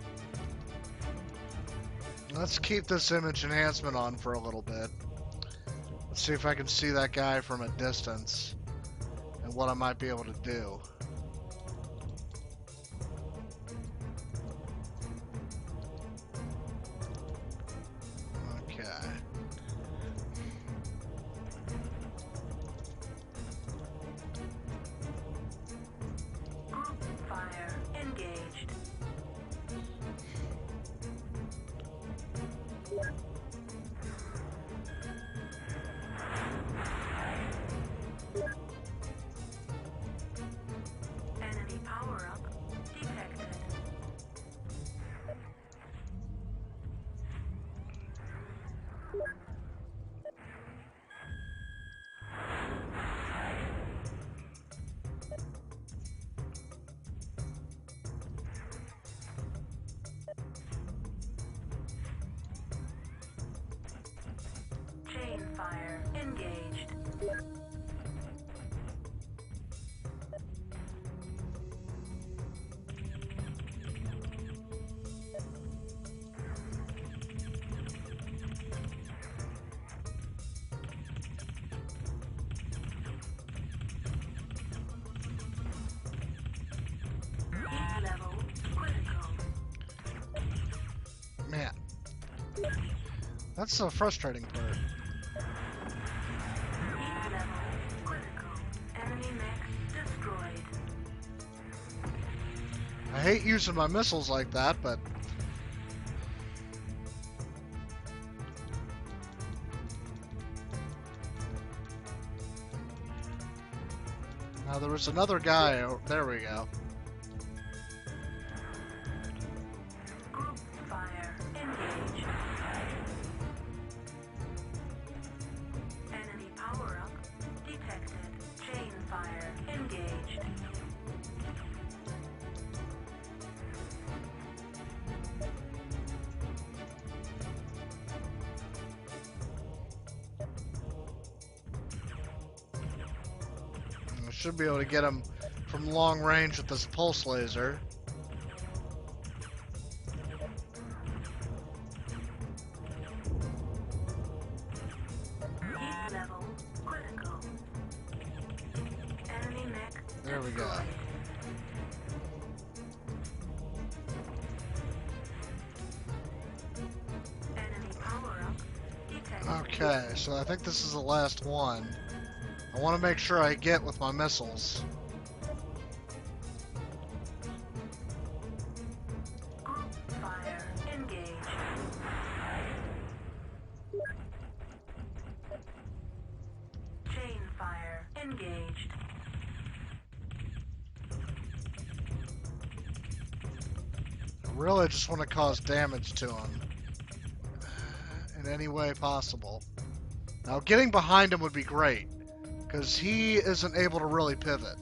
[SPEAKER 1] Let's keep this image enhancement on for a little bit. Let's see if I can see that guy from a distance and what I might be able to do. Okay.
[SPEAKER 2] Group fire engaged. fire engaged. Heat level critical.
[SPEAKER 1] Man, that's the frustrating part.
[SPEAKER 2] Heat level critical. Enemy mech destroyed.
[SPEAKER 1] I hate using my missiles like that, but now there was another guy. Oh, there we go.
[SPEAKER 2] Group fire engaged. Enemy power-up detected. Chain fire engaged.
[SPEAKER 1] I should be able to get him from long range with this pulse laser.
[SPEAKER 2] Heat level critical. Enemy mech
[SPEAKER 1] There we go.
[SPEAKER 2] destroyed. Enemy power-up detected.
[SPEAKER 1] Okay, so I think this is the last one. I want to make sure I get with my missiles.
[SPEAKER 2] Group fire engaged. Chain fire engaged.
[SPEAKER 1] I really just want to cause damage to him in any way possible. Now, getting behind him would be great, because he isn't able to really pivot.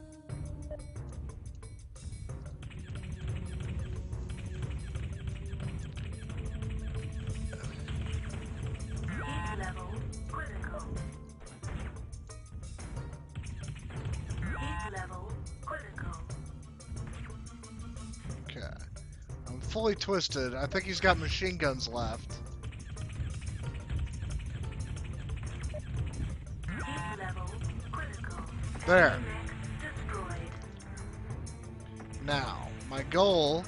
[SPEAKER 2] Heat level critical. Heat level critical.
[SPEAKER 1] Okay. I'm fully twisted. I think he's got machine guns left.
[SPEAKER 2] Heat level critical.
[SPEAKER 1] There.
[SPEAKER 2] Enemy mech destroyed.
[SPEAKER 1] Now, my goal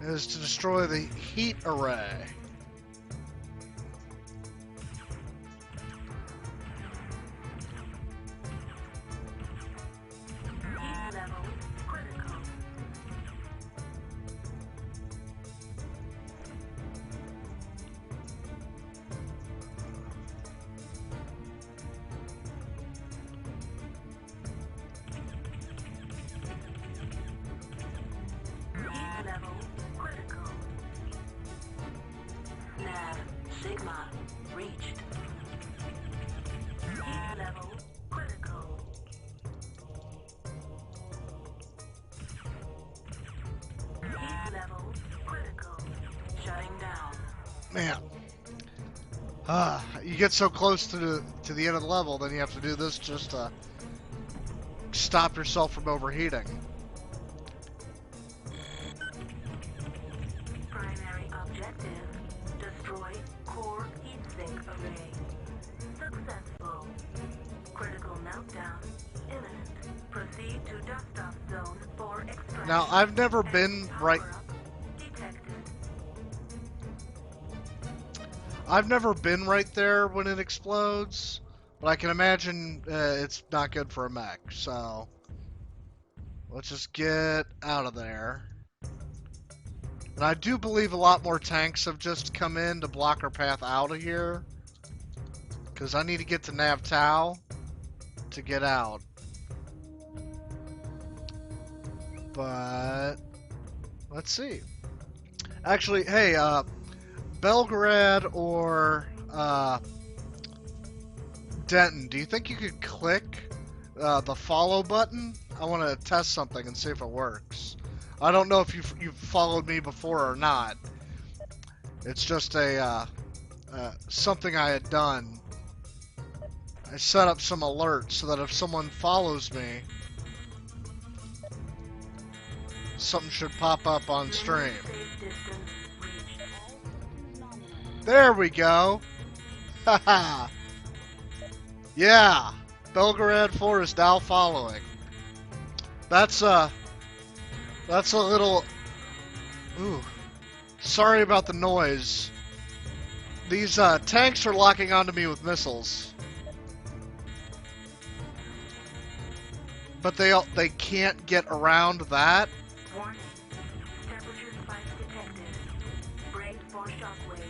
[SPEAKER 1] is to destroy the heat array.
[SPEAKER 2] Heat level critical. Heat level critical. Nav Sigma reached. Heat level critical. Heat level critical. Shutting down.
[SPEAKER 1] Man. You get so close to the end of the level, then you have to do this just to stop yourself from overheating.
[SPEAKER 2] Primary objective. Destroy core heatsink array. Successful. Critical meltdown imminent. Proceed to dust-off zone for extraction.
[SPEAKER 1] Now, I've never been right.
[SPEAKER 2] Power-up detected.
[SPEAKER 1] I've never been right there when it explodes, but I can imagine it's not good for a mech. So let's just get out of there. And I do believe a lot more tanks have just come in to block our path out of here, because I need to get to Nav Tau to get out. But let's see. Actually, hey, Belgrade or Denton, do you think you could click the follow button? I want to test something and see if it works. I don't know if you've followed me before or not. It's just a something I had done I set up some alerts so that if someone follows me, something should pop up on stream. There we go. Haha. Yeah. Belgorod 4 is now following. That's a little... Ooh. Sorry about the noise. These tanks are locking onto me with missiles. But they can't get around that.
[SPEAKER 2] Warning. Temperature spikes detected. Brace for shockwave.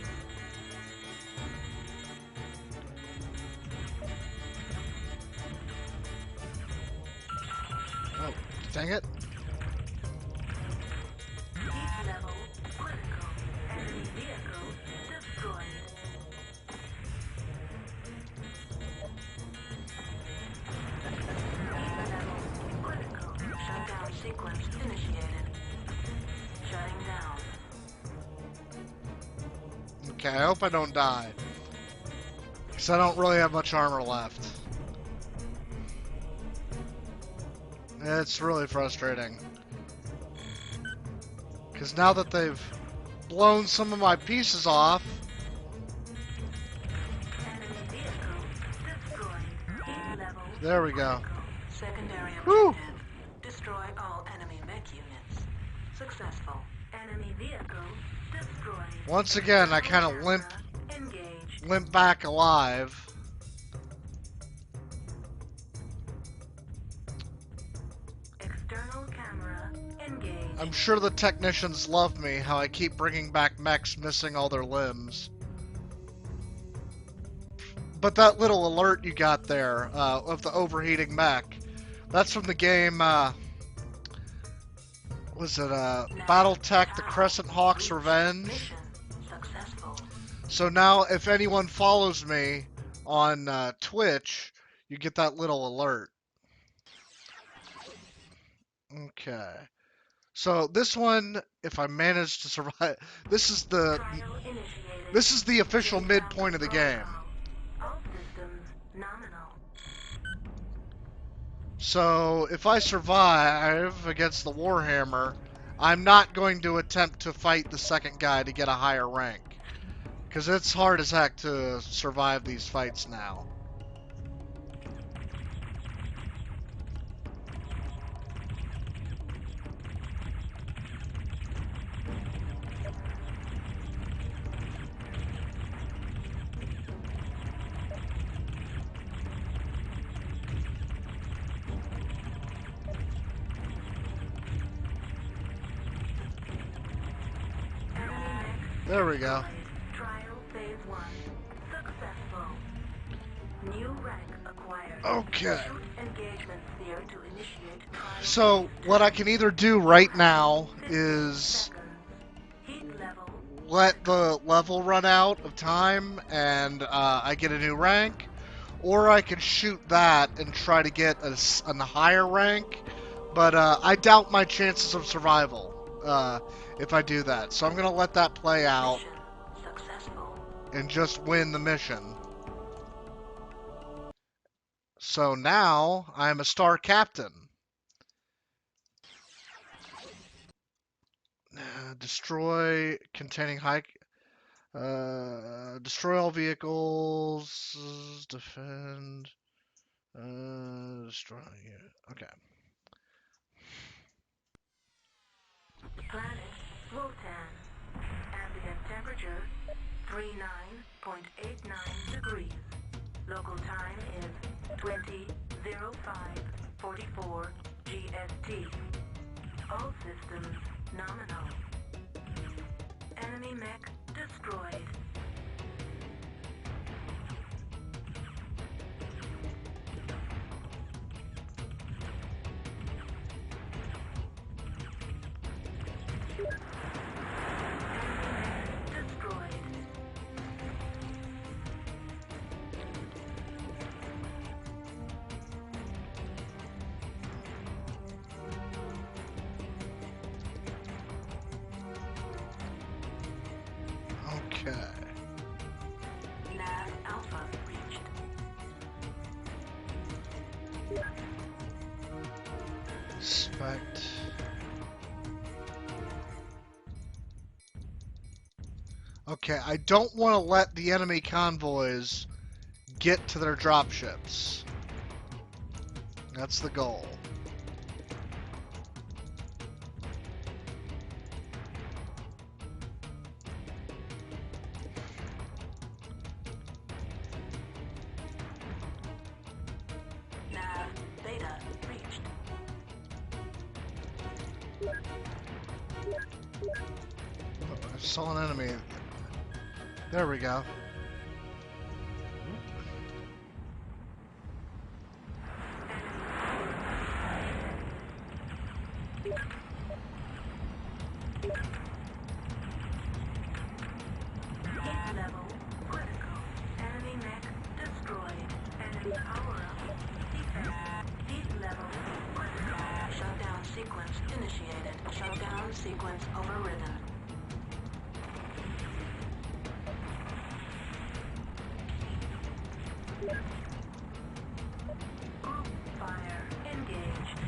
[SPEAKER 1] Oh, dang it.
[SPEAKER 2] Heat level critical. Enemy vehicle destroyed. Heat level critical. Shutdown sequence initiated. Shutting down.
[SPEAKER 1] Okay, I hope I don't die. Because I don't really have much armor left. It's really frustrating. Because now that they've blown some of my pieces off...
[SPEAKER 2] Enemy vehicle destroyed. Heat level
[SPEAKER 1] There we go.
[SPEAKER 2] critical. Secondary
[SPEAKER 1] Whew.
[SPEAKER 2] objective. Destroy all enemy mech units. Successful. Enemy vehicle destroyed.
[SPEAKER 1] Once again, I kind of
[SPEAKER 2] Engaged.
[SPEAKER 1] limp back alive.
[SPEAKER 2] External camera engaged.
[SPEAKER 1] I'm sure the technicians love me, how I keep bringing back mechs missing all their limbs. But that little alert you got there of the overheating mech, that's from the game, was it Battletech, the Crescent Hawk's Revenge?
[SPEAKER 2] Mission successful.
[SPEAKER 1] So now if anyone follows me on Twitch, you get that little alert. Okay. So this one, if I manage to survive, this is the official midpoint of the game.
[SPEAKER 2] All systems nominal.
[SPEAKER 1] So if I survive against the Warhammer, I'm not going to attempt to fight the second guy to get a higher rank. Because it's hard as heck to survive these fights now. There we go.
[SPEAKER 2] Trial phase 1 successful. New rank acquired.
[SPEAKER 1] Okay.
[SPEAKER 2] Shoot engagement sphere to initiate trial.
[SPEAKER 1] So what I can either do right now is
[SPEAKER 2] Seconds. Heat level.
[SPEAKER 1] let the level run out of time and I get a new rank, or I can shoot that and try to get a higher rank, but I doubt my chances of survival if I do that. So I'm going to let that play out
[SPEAKER 2] Mission successful.
[SPEAKER 1] and just win the mission. So now I'm a star captain. Destroy containing high... destroy all vehicles, defend, destroy, yeah, okay.
[SPEAKER 2] Planet Wotan. Ambient temperature 39.89 degrees. Local time is 20:05:44 GST. All systems nominal. Enemy mech destroyed. Destroyed.
[SPEAKER 1] Okay.
[SPEAKER 2] Nav Alpha reached.
[SPEAKER 1] Perfect. Okay, I don't want to let the enemy convoys get to their dropships. That's the goal.
[SPEAKER 2] Nav data reached.
[SPEAKER 1] Oh, I saw an enemy. There we go.
[SPEAKER 2] Heat level critical. Enemy mech destroyed. Enemy power up. Defense. Heat level critical. Shutdown sequence initiated. Shutdown sequence overridden. Group fire engaged.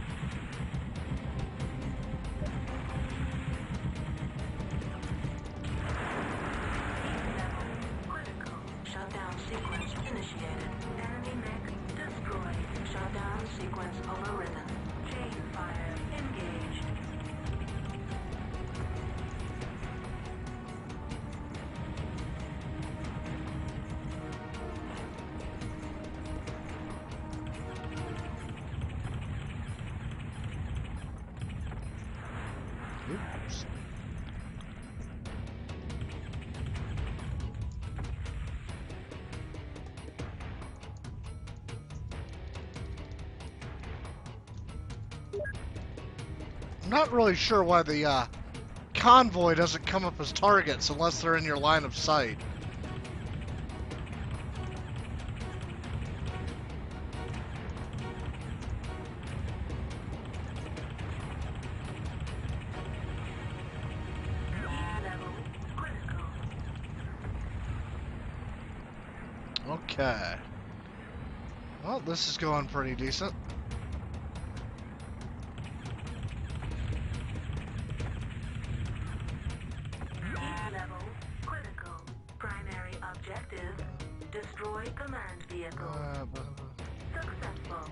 [SPEAKER 2] Critical. Shutdown sequence initiated. Enemy mech destroyed. Shutdown sequence overridden. Chain fire engaged.
[SPEAKER 1] Oops. I'm not really sure why the convoy doesn't come up as targets unless they're in your line of sight.
[SPEAKER 2] Heat level critical.
[SPEAKER 1] Okay. Well, this is going pretty decent.
[SPEAKER 2] Heat level critical. Primary objective. Destroy command vehicle. Successful.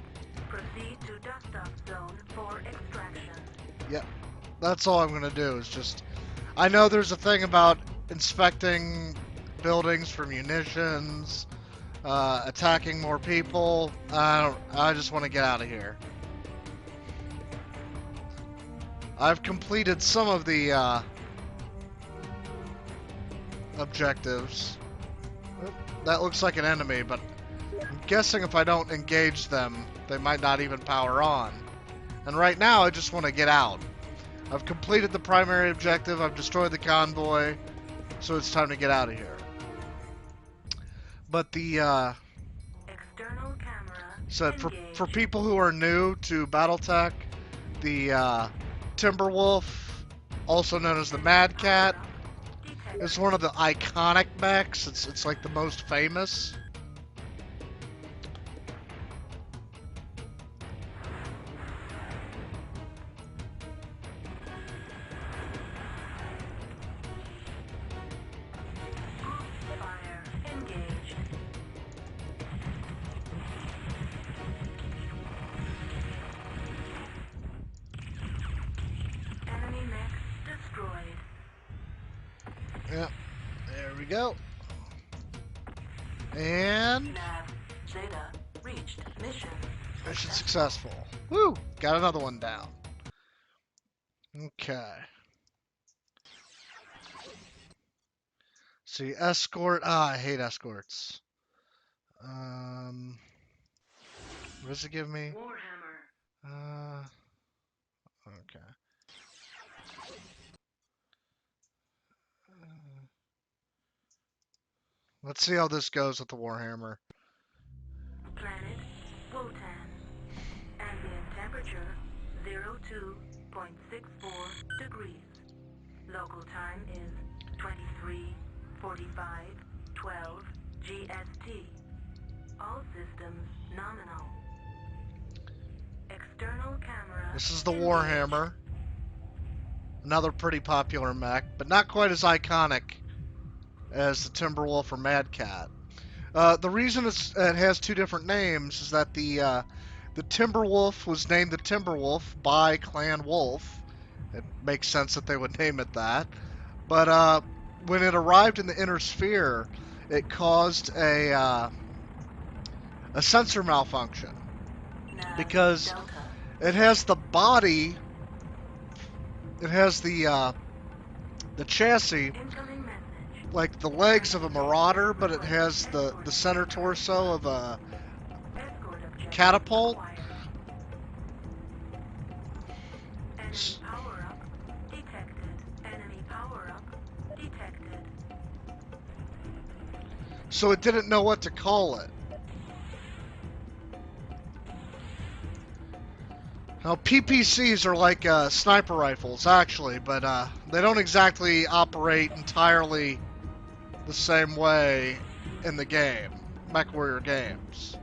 [SPEAKER 2] Proceed to dust-off zone for extraction.
[SPEAKER 1] Yep. That's all I'm going to do is just... I know there's a thing about inspecting buildings for munitions, attacking more people. I just want to get out of here. I've completed some of the objectives. That looks like an enemy, but I'm guessing if I don't engage them, they might not even power on. And right now, I just want to get out. I've completed the primary objective, I've destroyed the convoy, so it's time to get out of here. But the,
[SPEAKER 2] External camera
[SPEAKER 1] said for
[SPEAKER 2] engaged.
[SPEAKER 1] people who are new to BattleTech, the Timberwolf, also known as the Mad Cat, is one of the iconic mechs. It's like the most famous.
[SPEAKER 2] Fire engaged. Enemy mech destroyed.
[SPEAKER 1] Yep, there we go. And
[SPEAKER 2] Nav Zeta reached mission.
[SPEAKER 1] mission successful. Woo! Got another one down. Okay. See, escort. Ah, I hate escorts. What does it give me?
[SPEAKER 2] Warhammer.
[SPEAKER 1] Okay. Let's see how this goes with the Warhammer.
[SPEAKER 2] Planet Wotan. Ambient temperature 02.64 degrees. Local time is 23:45:12 GST. All systems nominal. External camera.
[SPEAKER 1] This is the
[SPEAKER 2] engaged.
[SPEAKER 1] Warhammer. Another pretty popular mech, but not quite as iconic as the Timberwolf or Mad Cat. The reason it has two different names is that the Timberwolf was named the Timberwolf by Clan Wolf. It makes sense that they would name it that. But when it arrived in the inner sphere, it caused a sensor malfunction
[SPEAKER 2] Nav
[SPEAKER 1] because
[SPEAKER 2] Delta.
[SPEAKER 1] it has the body, it has the chassis
[SPEAKER 2] Incoming message.
[SPEAKER 1] like the legs of a marauder, but it has the center torso of a
[SPEAKER 2] Escort objective
[SPEAKER 1] catapult.
[SPEAKER 2] acquired. Enemy power-up detected. Enemy power-up detected.
[SPEAKER 1] So it didn't know what to call it. Now, PPCs are like sniper rifles, actually, but they don't exactly operate entirely the same way in the game, MechWarrior games.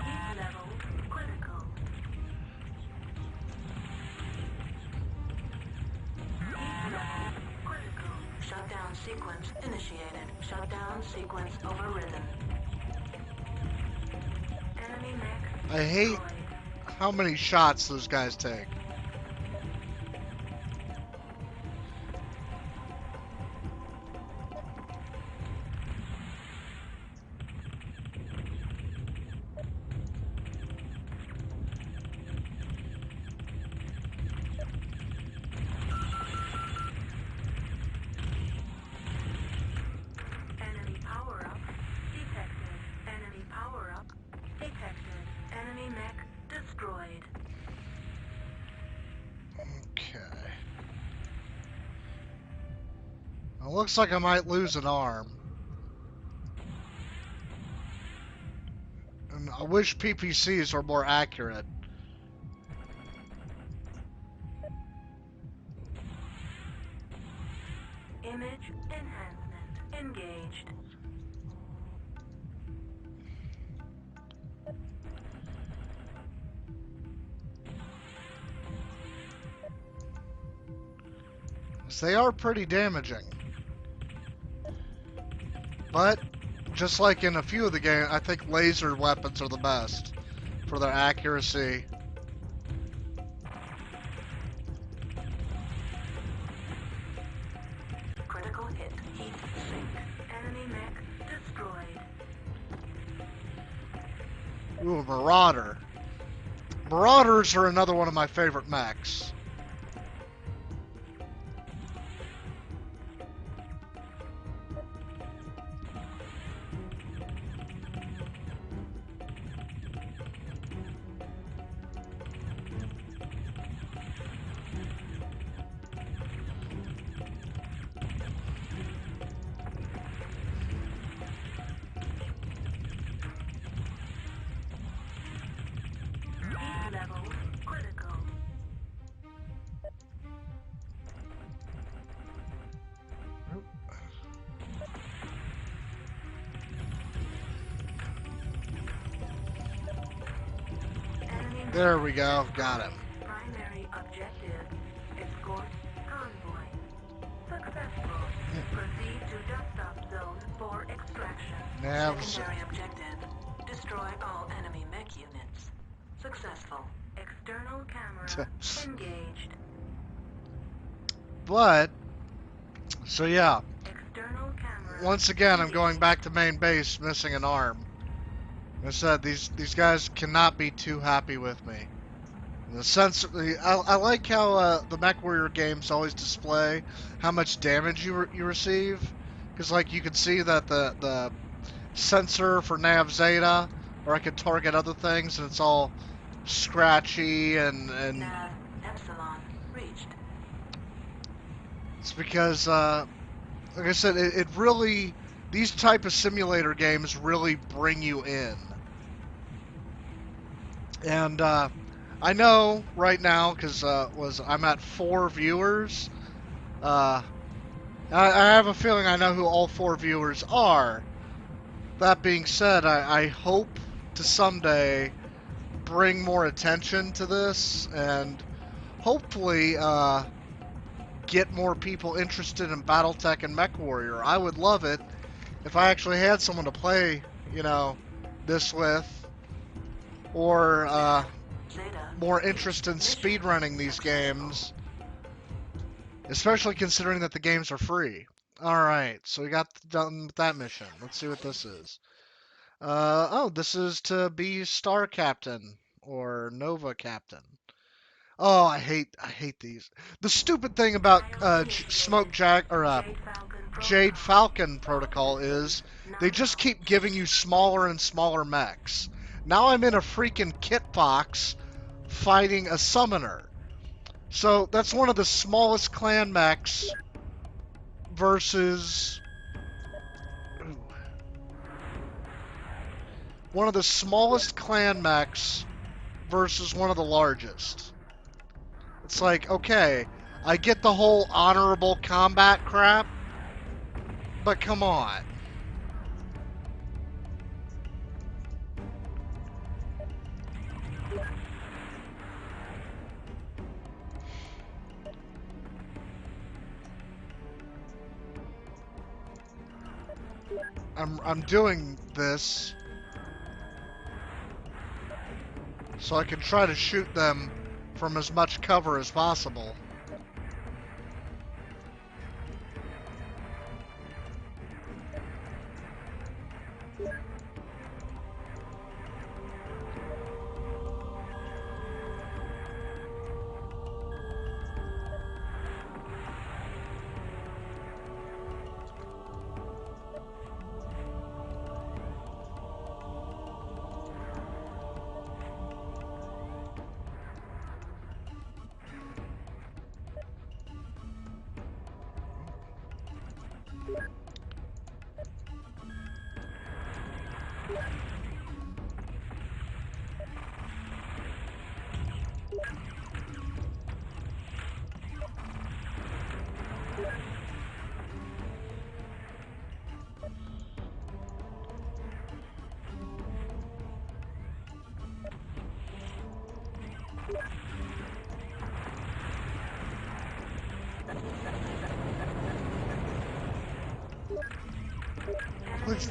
[SPEAKER 2] Heat level critical. Heat level critical. Shutdown sequence initiated. Shutdown sequence overridden. Enemy mech
[SPEAKER 1] I hate
[SPEAKER 2] destroyed.
[SPEAKER 1] how many shots those guys take.
[SPEAKER 2] Enemy power-up detected. Enemy power-up detected. Enemy mech destroyed.
[SPEAKER 1] Okay. It looks like I might lose an arm. And I wish PPCs were more accurate.
[SPEAKER 2] Image enhancement engaged.
[SPEAKER 1] So they are pretty damaging. But, just like in a few of the games, I think laser weapons are the best for their accuracy.
[SPEAKER 2] Critical hit. Heat sink. Enemy mech destroyed.
[SPEAKER 1] Ooh, a Marauder. Marauders are another one of my favorite mechs.
[SPEAKER 2] Heat level critical. Enemy
[SPEAKER 1] There we go, got him.
[SPEAKER 2] primary objective. Escort convoy. Successful. Proceed to dust stop zone for extraction.
[SPEAKER 1] Nav
[SPEAKER 2] Secondary objective. Destroy all enemy mech units. Successful. External camera engaged.
[SPEAKER 1] But, so yeah,
[SPEAKER 2] External camera.
[SPEAKER 1] once again, I'm going
[SPEAKER 2] engaged.
[SPEAKER 1] back to main base, missing an arm. Like I said, these guys cannot be too happy with me. In the sense, I like how the MechWarrior games always display how much damage you receive, because like you can see that the sensor for Nav Zeta, or I could target other things, and it's all scratchy and
[SPEAKER 2] Nav Epsilon reached.
[SPEAKER 1] it's because like I said, it really these type of simulator games really bring you in. And I know right now, because I'm at 4 viewers. I have a feeling I know who all 4 viewers are. That being said, I hope to someday bring more attention to this and hopefully get more people interested in BattleTech and MechWarrior. I would love it if I actually had someone to play, this with, or more interest in speedrunning these games, especially considering that the games are free. Alright, so we got done with that mission. Let's see what this is. Oh, this is to be Star Captain or Nova Captain. Oh, I hate these. The stupid thing about Jade Falcon protocol is they just keep giving you smaller and smaller mechs. Now I'm in a freaking kit box fighting a summoner. So that's one of the smallest clan mechs versus one of the smallest clan mechs versus one of the largest. It's like, okay, I get the whole honorable combat crap, but come on. I'm doing this so I can try to shoot them from as much cover as possible.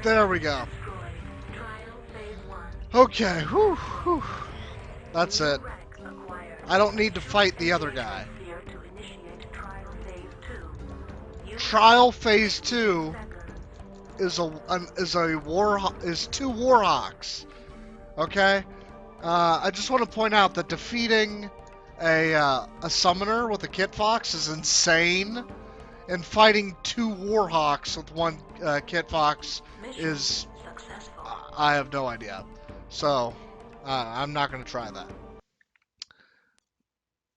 [SPEAKER 1] There we go. Okay, whew, whew. That's it. I don't need to fight the other guy. Trial Phase 2 is two Warhawks. Okay? I just want to point out that defeating a summoner with a Kit Fox is insane, and fighting 2 Warhawks with 1 Kit Fox is... I have no idea. So, I'm not going to try that.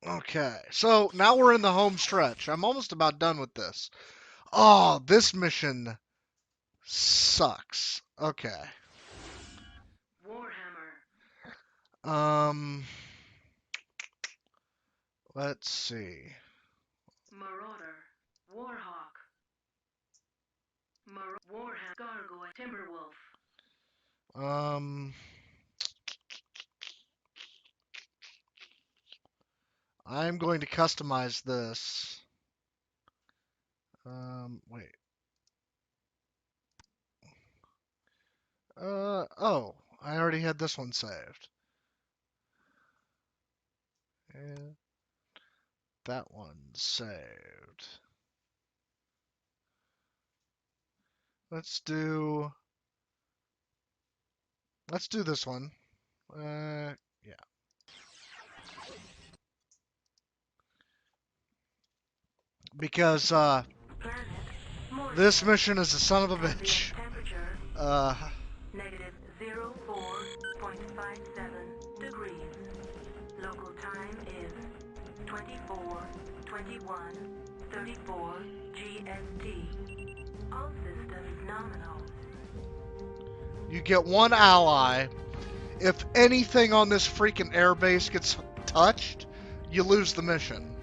[SPEAKER 1] Okay, so now we're in the home stretch. I'm almost about done with this. Oh, this mission sucks. Okay. Let's see.
[SPEAKER 2] Marauder, Warhawk, Warhammer, Gargoyle, Timberwolf.
[SPEAKER 1] I'm going to customize this. Wait. Oh, I already had this one saved. And that one's saved. Let's do this one. Yeah. Because, this mission is a son of a bitch.
[SPEAKER 2] Negative 04.57 degrees. Local time is 24:21:34 GST. All systems nominal.
[SPEAKER 1] You get one ally. If anything on this freaking airbase gets touched, you lose the mission.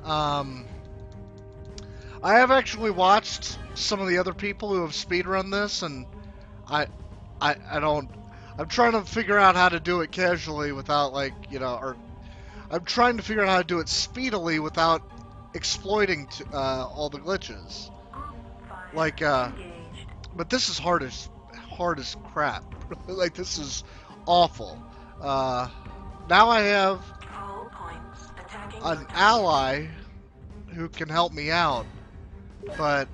[SPEAKER 1] I have actually watched some of the other people who have speedrun this, and I don't. I'm trying to figure out how to do it casually without, like, you know, or I'm trying to figure out how to do it speedily without exploiting all the glitches.
[SPEAKER 2] Group fire
[SPEAKER 1] Like,
[SPEAKER 2] engaged.
[SPEAKER 1] but this is hard as crap. Like, this is awful. Now I have
[SPEAKER 2] All points attacking
[SPEAKER 1] an
[SPEAKER 2] your target.
[SPEAKER 1] ally who can help me out, but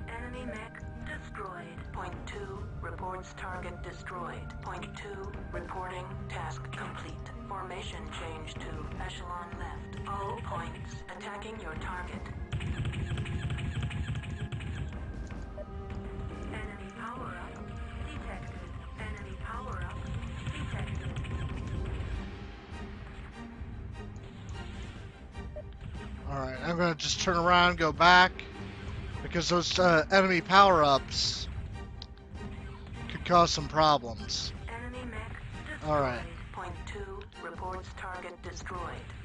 [SPEAKER 2] Enemy mech destroyed. Point 2 reports target destroyed. Point 2 reporting task complete. Formation change to echelon left. All points attacking your target. Enemy power up detected. Enemy power up detected.
[SPEAKER 1] alright, I'm gonna just turn around, go back, because those enemy power-ups could cause some problems.
[SPEAKER 2] Enemy mech destroyed.
[SPEAKER 1] Alright,
[SPEAKER 2] Point 2 reports target destroyed.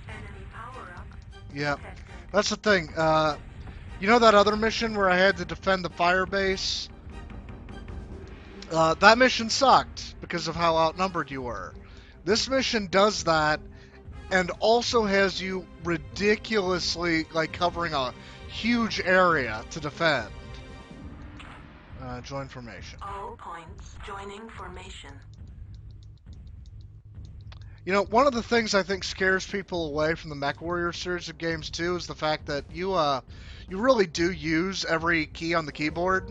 [SPEAKER 2] Enemy power up
[SPEAKER 1] yep.
[SPEAKER 2] detected.
[SPEAKER 1] That's the thing. You know that other mission where I had to defend the fire base? That mission sucked because of how outnumbered you were. This mission does that and also has you ridiculously, like, covering a huge area to defend. Join formation.
[SPEAKER 2] All points joining formation.
[SPEAKER 1] You know, one of the things I think scares people away from the MechWarrior series of games too is the fact that you really do use every key on the keyboard.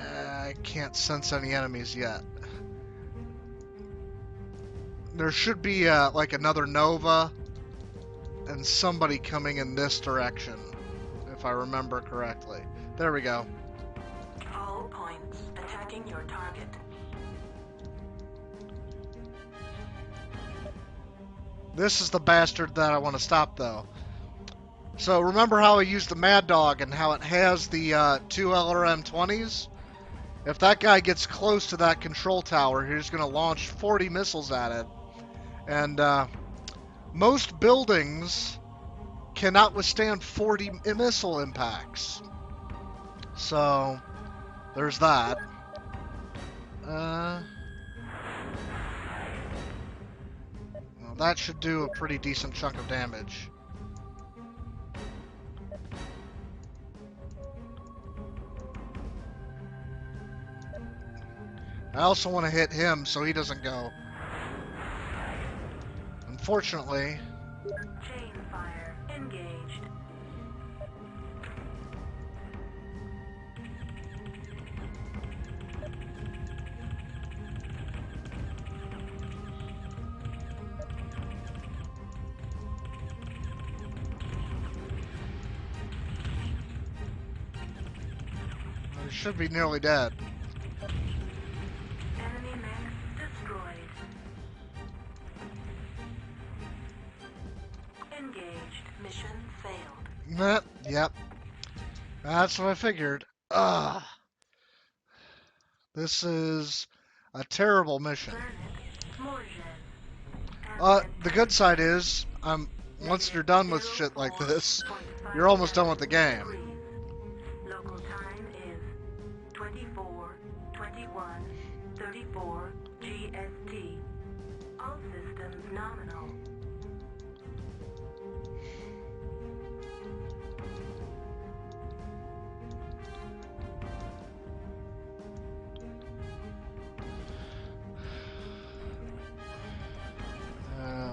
[SPEAKER 1] I can't sense any enemies yet. There should be like another Nova and somebody coming in this direction, if I remember correctly. There we go.
[SPEAKER 2] All points attacking your target.
[SPEAKER 1] This is the bastard that I want to stop, though. So remember how I used the Mad Dog and how it has the two LRM-20s? If that guy gets close to that control tower, he's going to launch 40 missiles at it. And most buildings cannot withstand 40 missile impacts. So there's that. Well, that should do a pretty decent chunk of damage. I also want to hit him so he doesn't go. Unfortunately,
[SPEAKER 2] Chain fire engaged.
[SPEAKER 1] he should be nearly dead.
[SPEAKER 2] Enemy mech destroyed. Engaged. Mission failed.
[SPEAKER 1] Yep. That's what I figured. Ugh. This is a terrible mission.
[SPEAKER 2] Planet Morges.
[SPEAKER 1] The good side is, once you're done with shit like this, you're almost done with the game.
[SPEAKER 2] Local time is 24:21:34 GST. All systems nominal.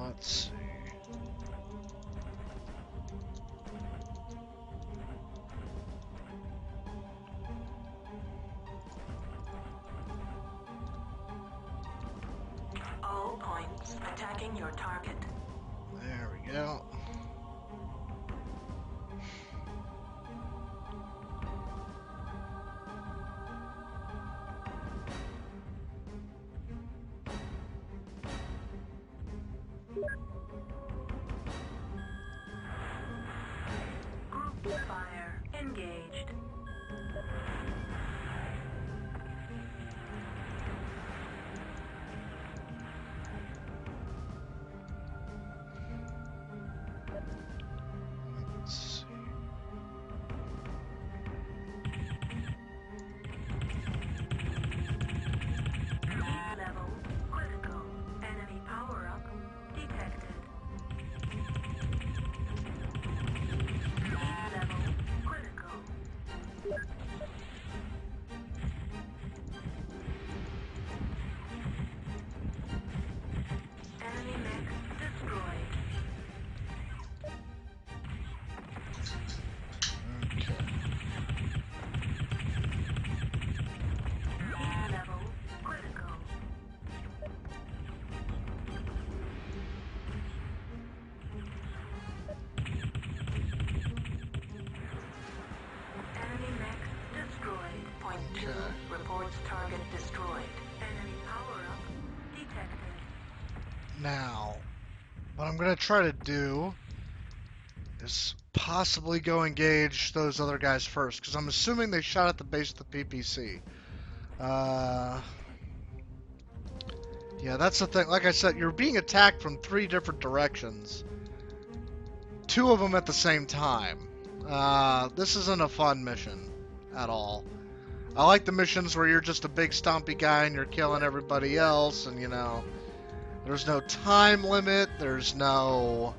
[SPEAKER 1] Let's see.
[SPEAKER 2] All points attacking your target.
[SPEAKER 1] There we go. Now, what I'm going to try to do is possibly go engage those other guys first, because I'm assuming they shot at the base of the PPC. Yeah, that's the thing. Like I said, you're being attacked from 3 different directions. 2 of them at the same time. This isn't a fun mission at all. I like the missions where you're just a big stompy guy and you're killing everybody else, and you know, there's no time limit, there's no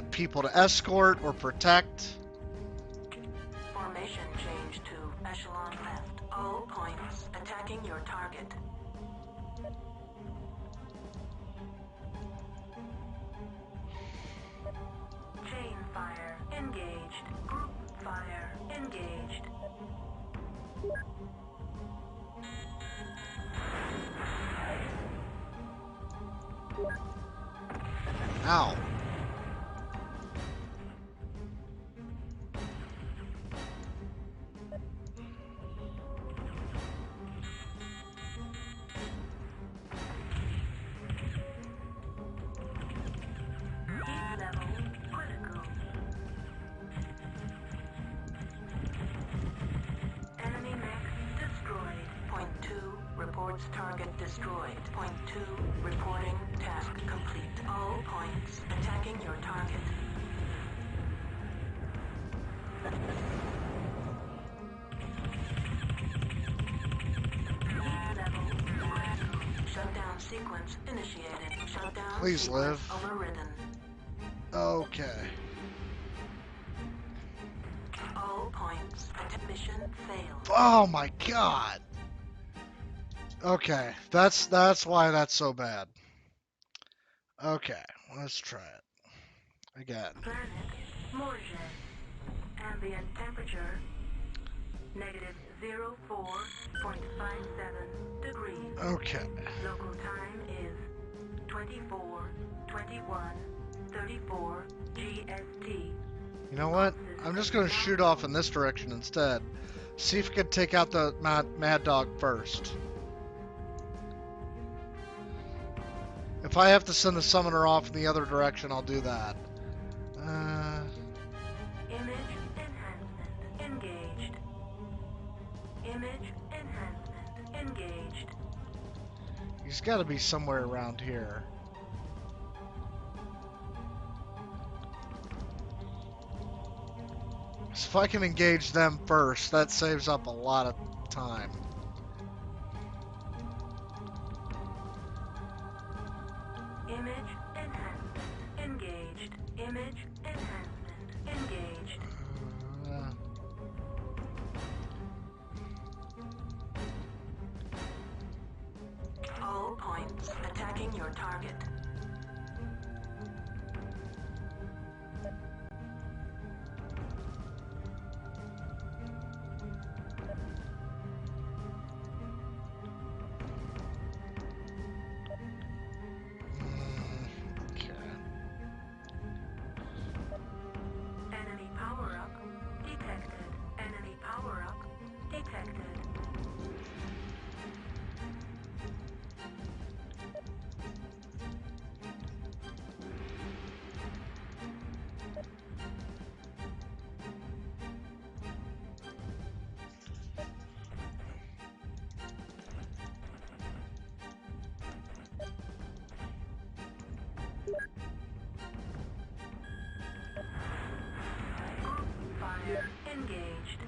[SPEAKER 1] people to escort or protect.
[SPEAKER 2] Formation change to echelon left. All points attacking your target. Chain fire engaged. Group fire engaged.
[SPEAKER 1] Ow.
[SPEAKER 2] Heat level critical. Enemy mech destroyed. Point 2 reports target destroyed. Point 2 reporting task complete. All points attacking your target. Heat level critical. Shutdown sequence initiated. Shutdown
[SPEAKER 1] Please
[SPEAKER 2] sequence
[SPEAKER 1] live.
[SPEAKER 2] overridden.
[SPEAKER 1] Okay.
[SPEAKER 2] All points. Mission failed.
[SPEAKER 1] Oh my god. Okay, that's why that's so bad. Okay, let's try it again.
[SPEAKER 2] Planet Morge. Ambient temperature negative 04.57 degrees.
[SPEAKER 1] Okay.
[SPEAKER 2] Local time is 24:21:34 GST.
[SPEAKER 1] You know what? I'm just going to shoot off in this direction instead. See if we can take out the Mad Dog first. If I have to send the summoner off in the other direction, I'll do that.
[SPEAKER 2] Image enhancement engaged. Image enhancement engaged.
[SPEAKER 1] He's got to be somewhere around here. So if I can engage them first, that saves up a lot of time.
[SPEAKER 2] Image enhancement engaged. Image enhancement engaged. All points attacking your target.
[SPEAKER 1] Okay.
[SPEAKER 2] Enemy power-up detected. Enemy power-up detected. Fire engaged.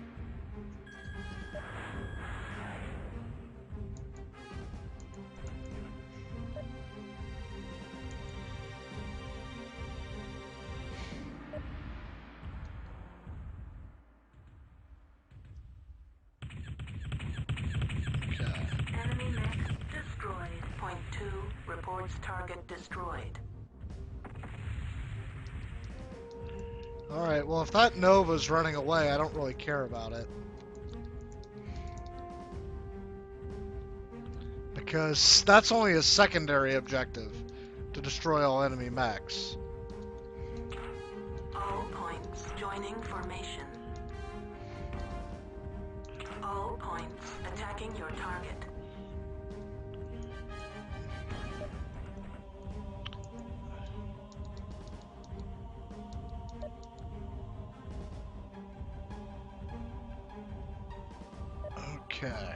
[SPEAKER 1] Okay.
[SPEAKER 2] Enemy mech destroyed. Point 2 reports target destroyed.
[SPEAKER 1] Alright, well if that Nova's running away, I don't really care about it. Because that's only a secondary objective, to destroy all enemy mechs.
[SPEAKER 2] All points joining formation. All points attacking your target.
[SPEAKER 1] Okay.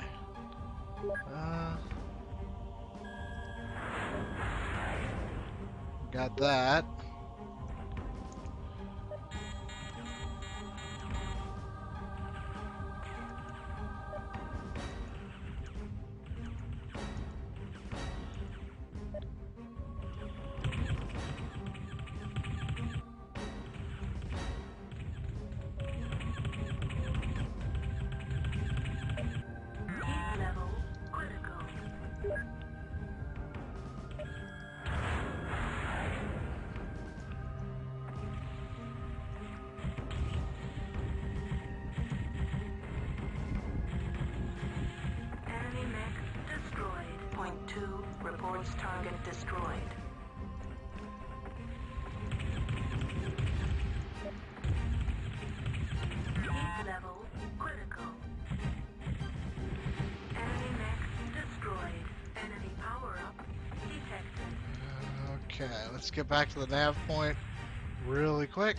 [SPEAKER 1] Got that.
[SPEAKER 2] Heat level critical. Enemy mech destroyed. Point 2 reports target destroyed. Heat level critical. Enemy mech destroyed. Enemy power-up detected.
[SPEAKER 1] Okay, let's get back to the nav point really quick.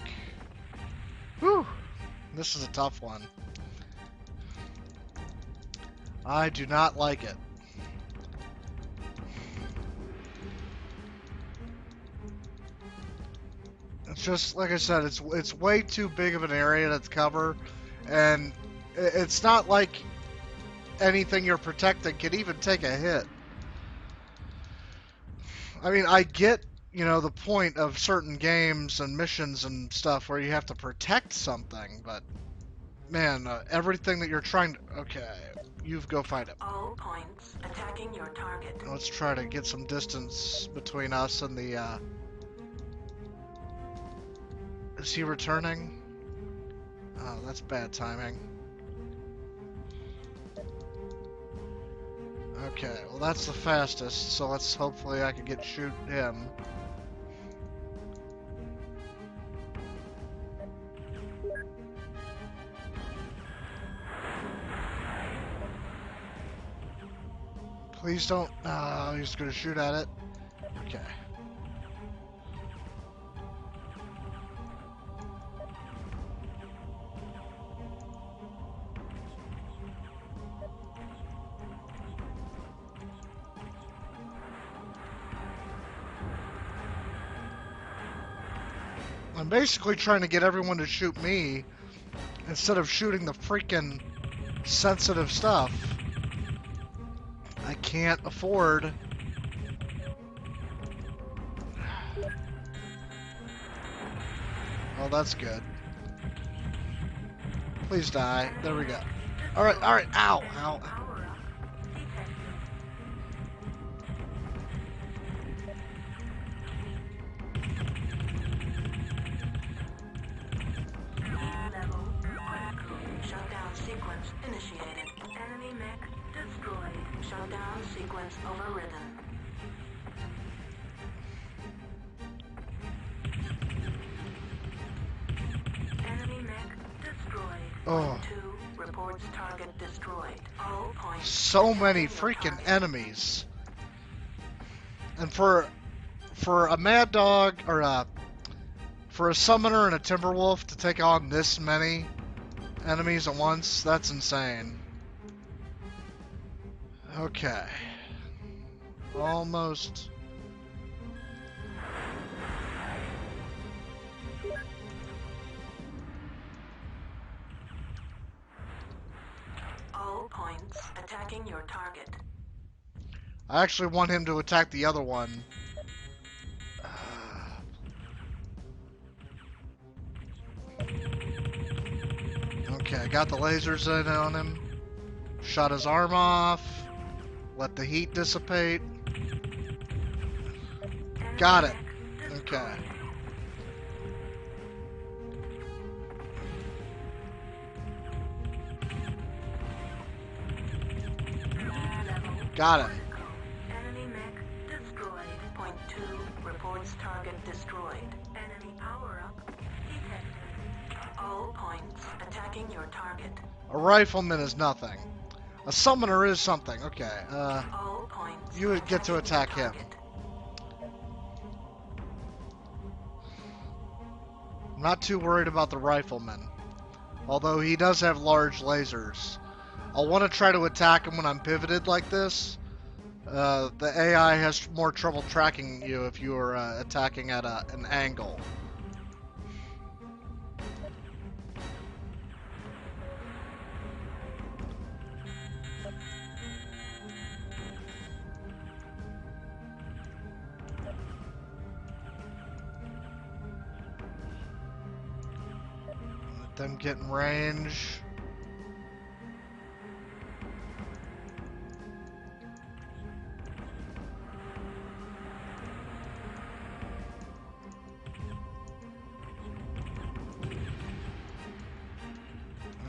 [SPEAKER 1] Whew! This is a tough one. I do not like it. It's just, like I said, it's way too big of an area to cover, and it's not like anything you're protecting can even take a hit. I mean, I get, the point of certain games and missions and stuff where you have to protect something, but man, everything that you're trying to... Okay, you go find it.
[SPEAKER 2] All points attacking your target.
[SPEAKER 1] Let's try to get some distance between us and the, Is he returning? Oh, that's bad timing. Okay, well that's the fastest, so let's hopefully I can shoot him. Please don't... he's gonna shoot at it. Okay. I'm basically trying to get everyone to shoot me instead of shooting the freaking sensitive stuff. I can't afford... Well, that's good. Please die. There we go. Alright, alright. Ow, ow.
[SPEAKER 2] Power-up detected. Heat level critical. Shutdown sequence initiated. Enemy mech destroyed. Shutdown sequence overridden. Enemy mech destroyed.
[SPEAKER 1] Oh.
[SPEAKER 2] 2 reports target destroyed. All points.
[SPEAKER 1] So many
[SPEAKER 2] attacking your
[SPEAKER 1] freaking
[SPEAKER 2] target.
[SPEAKER 1] enemies. And for a mad dog, or for a summoner and a timberwolf to take on this many enemies at once, that's insane. Okay. Almost.
[SPEAKER 2] All points attacking your target.
[SPEAKER 1] I actually want him to attack the other one. Okay, got the lasers in on him. Shot his arm off. Let the heat dissipate. Got it. Okay. Got it.
[SPEAKER 2] Enemy mech destroyed. Point 2 reports target destroyed. Enemy power-up detected. All points attacking your target.
[SPEAKER 1] A rifleman is nothing. A summoner is something. Okay.
[SPEAKER 2] All points
[SPEAKER 1] You would get to
[SPEAKER 2] attacking
[SPEAKER 1] attack
[SPEAKER 2] your
[SPEAKER 1] him.
[SPEAKER 2] target.
[SPEAKER 1] I'm not too worried about the rifleman. Although he does have large lasers. I'll want to try to attack them when I'm pivoted like this. The AI has more trouble tracking you if you are attacking at an angle. Let them get in range.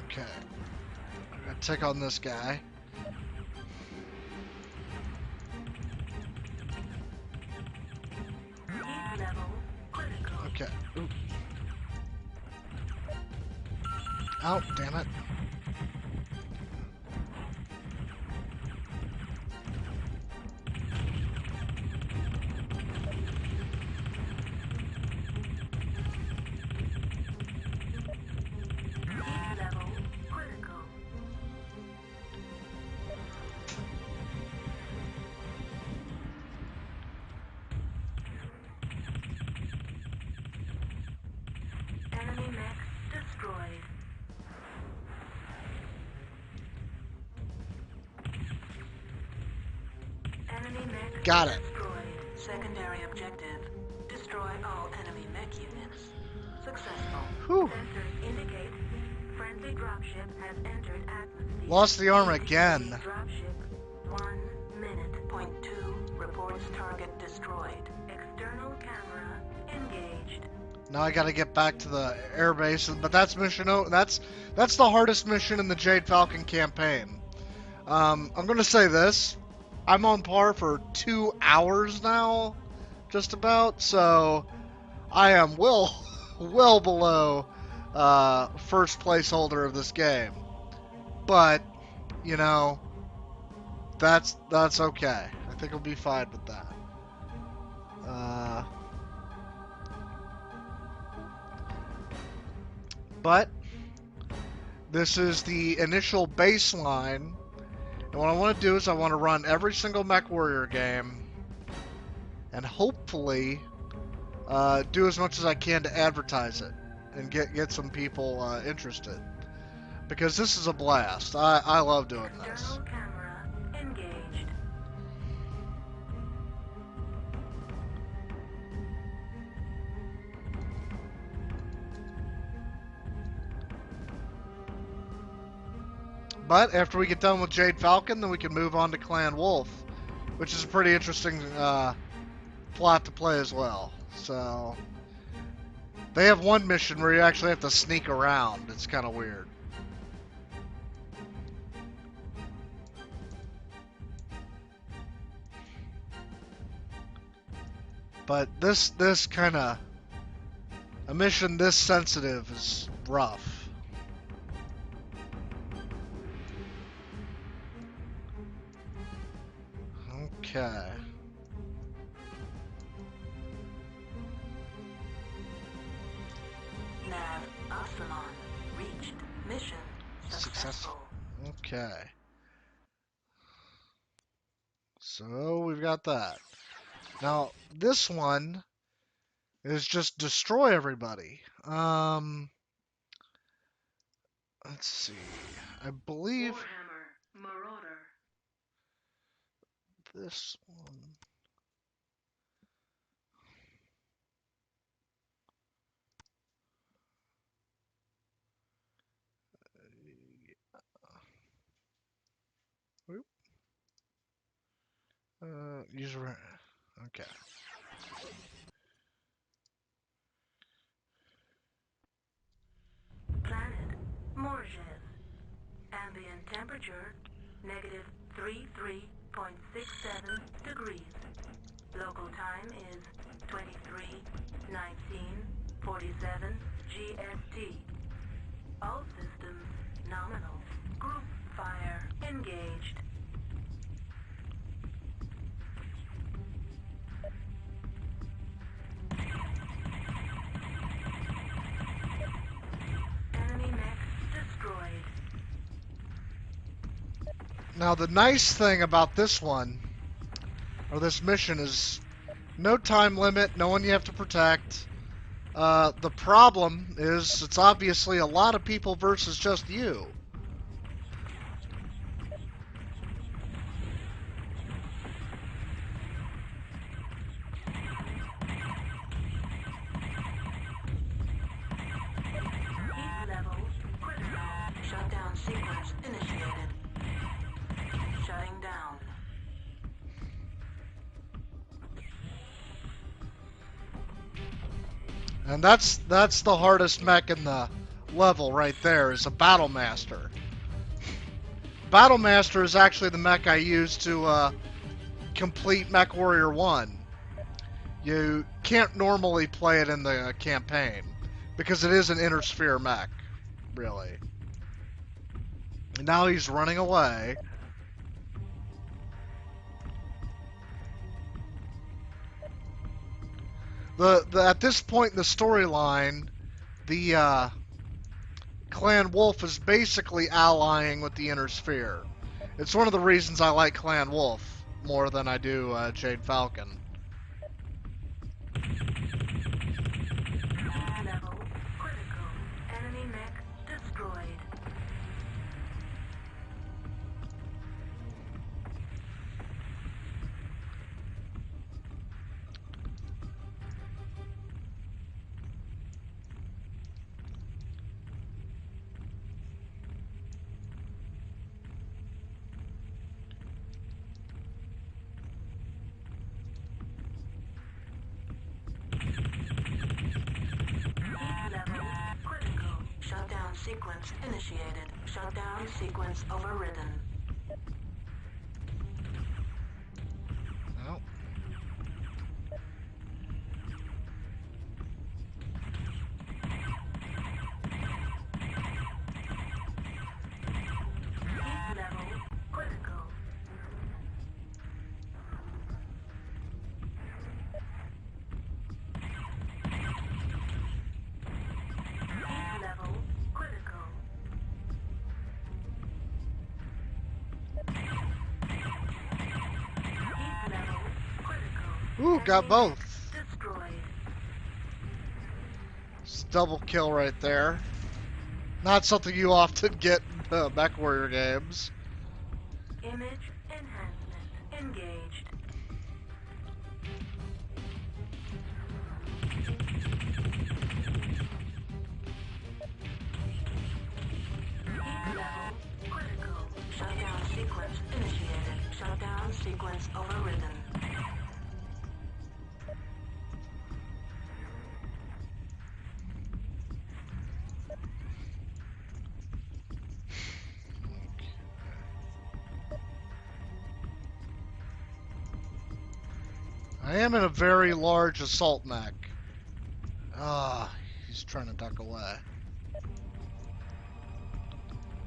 [SPEAKER 1] Okay. I'm gonna take on this guy.
[SPEAKER 2] Heat level critical.
[SPEAKER 1] Okay. Ooh. Oh, damn it.
[SPEAKER 2] Heat level critical. Enemy mech destroyed. Enemy mech
[SPEAKER 1] Got it.
[SPEAKER 2] destroyed. Secondary objective. Destroy all enemy mech units. Successful.
[SPEAKER 1] Whew.
[SPEAKER 2] Sensors indicate friendly dropship has entered atmosphere.
[SPEAKER 1] Lost the arm again.
[SPEAKER 2] Dropship 1 minute. Point 2 reports target destroyed. External camera engaged.
[SPEAKER 1] Now I gotta get back to the airbase, but that's mission. That's the hardest mission in the Jade Falcon campaign. I'm gonna say this: I'm on par for 2 hours now, just about. So I am well, well below first place holder of this game. But you know, that's okay. I think I'll be fine with that. But this is the initial baseline, and what I want to do is I want to run every single MechWarrior game, and hopefully do as much as I can to advertise it and get some people interested, because this is a blast. I love doing this.
[SPEAKER 2] External camera engaged.
[SPEAKER 1] But after we get done with Jade Falcon, then we can move on to Clan Wolf, which is a pretty interesting plot to play as well. So they have one mission where you actually have to sneak around. It's kind of weird. But this kind of a mission this sensitive is rough. Okay.
[SPEAKER 2] Nav Absalon reached. Mission successful.
[SPEAKER 1] Okay. So we've got that. Now this one is just destroy everybody. Let's see. I believe
[SPEAKER 2] Warhammer Marauder.
[SPEAKER 1] this one. Oop. User. Okay.
[SPEAKER 2] Planet Morges. Ambient temperature negative 33.67 degrees. Local time is 23:19:47 GST. All systems nominal. Group fire engaged. Enemy mech destroyed.
[SPEAKER 1] Now the nice thing about this one, or this mission, is no time limit, no one you have to protect. The problem is it's obviously a lot of people versus just you.
[SPEAKER 2] Heat level critical. Shutdown sequence initiated. Shutting down.
[SPEAKER 1] And that's the hardest mech in the level right there, is a Battle Master. Battle Master is actually the mech I use to complete Mechwarrior 1. You can't normally play it in the campaign because it is an inner sphere mech, really. And now he's running away. At this point in the storyline, the Clan Wolf is basically allying with the Inner Sphere. It's one of the reasons I like Clan Wolf more than I do Jade Falcon.
[SPEAKER 2] Heat level critical. Enemy mech destroyed. Heat level critical. Shutdown sequence initiated. Shutdown sequence overridden.
[SPEAKER 1] Oh.
[SPEAKER 2] Heat level critical. Heat level critical. Heat level critical.
[SPEAKER 1] Ooh, got
[SPEAKER 2] Enemy
[SPEAKER 1] both.
[SPEAKER 2] mech destroyed.
[SPEAKER 1] It's a double kill right there. Not something you often get in the MechWarrior games.
[SPEAKER 2] Image enhancement engaged. Heat level critical. Shutdown sequence initiated. Shutdown sequence overridden.
[SPEAKER 1] I am in a very large assault mech. Ah, he's trying to duck away.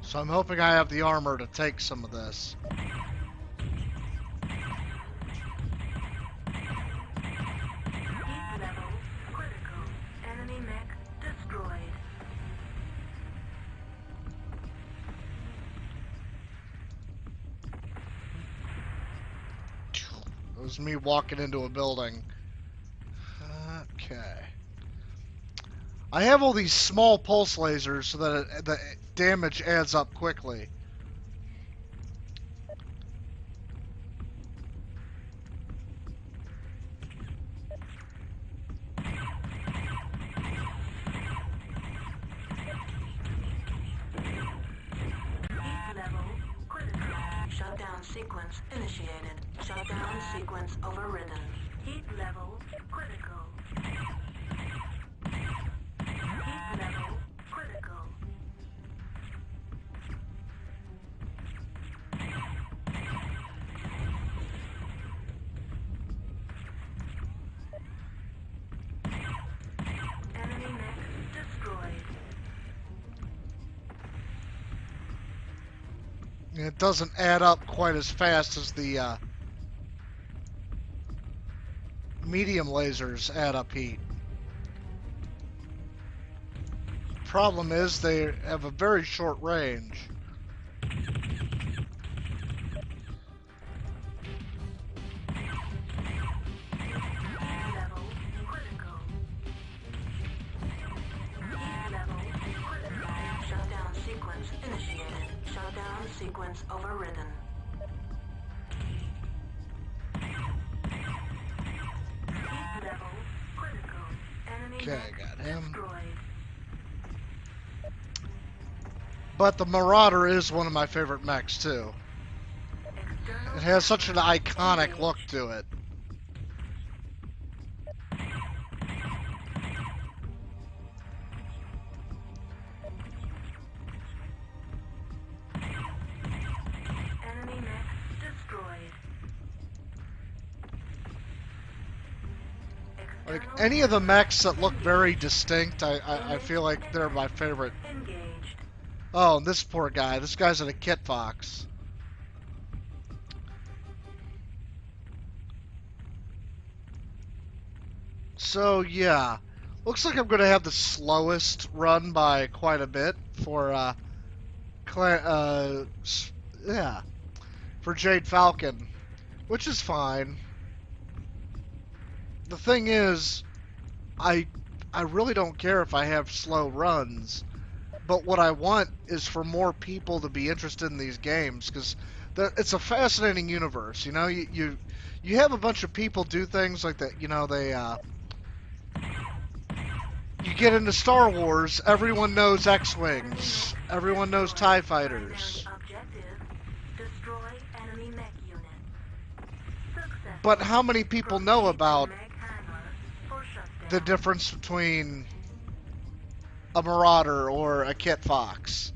[SPEAKER 1] So I'm hoping I have the armor to take some of this.
[SPEAKER 2] Heat level critical. Enemy mech destroyed.
[SPEAKER 1] It was me walking into a building. Okay. I have all these small pulse lasers so that the damage adds up quickly.
[SPEAKER 2] Heat level critical. Shutdown sequence initiated. Shutdown sequence overridden. Heat level critical. Heat level critical. Enemy mech destroyed.
[SPEAKER 1] It doesn't add up quite as fast as the medium lasers add up heat. Problem is they have a very short range.
[SPEAKER 2] sequence overridden. Heat level critical. Enemy
[SPEAKER 1] Okay,
[SPEAKER 2] mech
[SPEAKER 1] got him.
[SPEAKER 2] destroyed.
[SPEAKER 1] But the Marauder is one of my favorite mechs too.
[SPEAKER 2] External
[SPEAKER 1] It has such an
[SPEAKER 2] camera
[SPEAKER 1] iconic look
[SPEAKER 2] engaged.
[SPEAKER 1] to it.
[SPEAKER 2] Enemy mech destroyed.
[SPEAKER 1] Like
[SPEAKER 2] External
[SPEAKER 1] any of the
[SPEAKER 2] camera
[SPEAKER 1] mechs that look very
[SPEAKER 2] engaged.
[SPEAKER 1] distinct, I
[SPEAKER 2] Image
[SPEAKER 1] feel like they're my
[SPEAKER 2] detected.
[SPEAKER 1] favorite.
[SPEAKER 2] Engaged.
[SPEAKER 1] Oh, and this poor guy. This guy's in a kit fox. So yeah, looks like I'm gonna have the slowest run by quite a bit for yeah, for Jade Falcon, which is fine. The thing is, I I really don't care if I have slow runs, but what I want is for more people to be interested in these games because it's a fascinating universe. You know, you have a bunch of people do things like that. You know, you get into Star Wars, everyone knows
[SPEAKER 2] Enemy
[SPEAKER 1] X-Wings,
[SPEAKER 2] mech
[SPEAKER 1] everyone knows
[SPEAKER 2] destroyed.
[SPEAKER 1] TIE
[SPEAKER 2] Primary
[SPEAKER 1] Fighters.
[SPEAKER 2] objective. Destroy enemy mech unit.
[SPEAKER 1] But
[SPEAKER 2] Successful.
[SPEAKER 1] how many people know
[SPEAKER 2] Proceed to
[SPEAKER 1] about
[SPEAKER 2] mech hangar for
[SPEAKER 1] the
[SPEAKER 2] shutdown.
[SPEAKER 1] difference between a Marauder or a Kit Fox?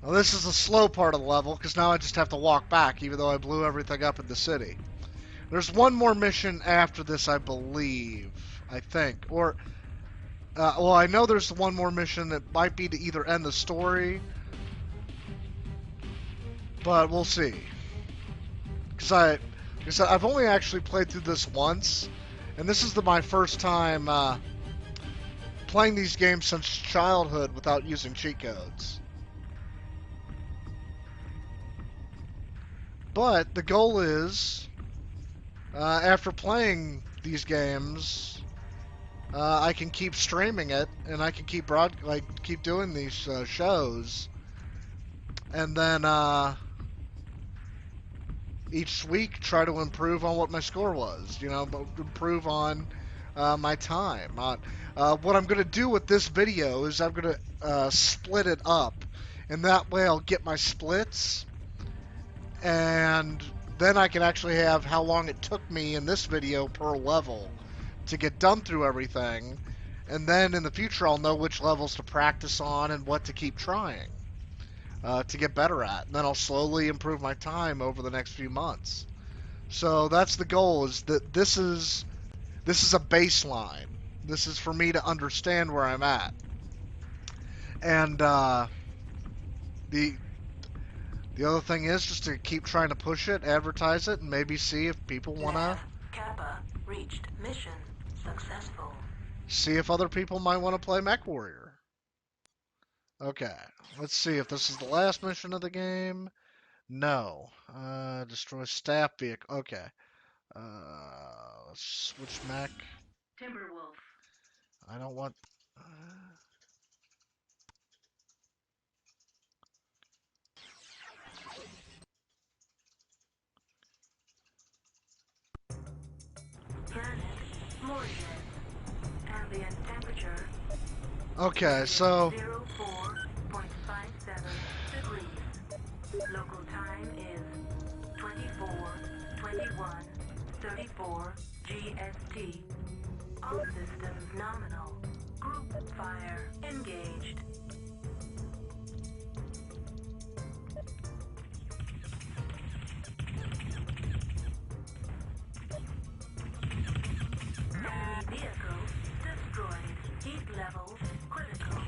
[SPEAKER 1] Well, this is the slow part of the level because now I just have to walk back even though I blew everything up in the city. There's one more mission after this, I believe. I think. Or, well, I know there's one more mission that might be to either end the story, but we'll see. Because I've only actually played through this once, and this is my first time playing these games since childhood without using cheat codes. But the goal is, after playing these games, I can keep streaming it, and I can keep keep doing these shows, and then each week try to improve on what my score was. You know, improve on my time. What I'm going to do with this video is I'm going to split it up, and that way I'll get my splits, and then I can actually have how long it took me in this video per level to get done through everything, and then in the future I'll know which levels to practice on and what to keep trying to get better at, and then I'll slowly improve my time over the next few months. So that's the goal. Is that this is a baseline. This is for me to understand where I'm at, and the the other thing is just to keep trying to push it, advertise it, and maybe see if people wanna
[SPEAKER 2] Nav Kappa reached mission successful.
[SPEAKER 1] see if other people might want to play MechWarrior. Okay, let's see if this is the last mission of the game. No. Destroy staff vehicle. Okay. Let's switch mech.
[SPEAKER 2] Timberwolf.
[SPEAKER 1] I don't want.
[SPEAKER 2] Planet Morian. Ambient temperature
[SPEAKER 1] Okay, so
[SPEAKER 2] 04.57 degrees. Local time is 24:21:34 GST. All systems nominal. Group fire engaged. Enemy vehicle destroyed. Heat levels critical.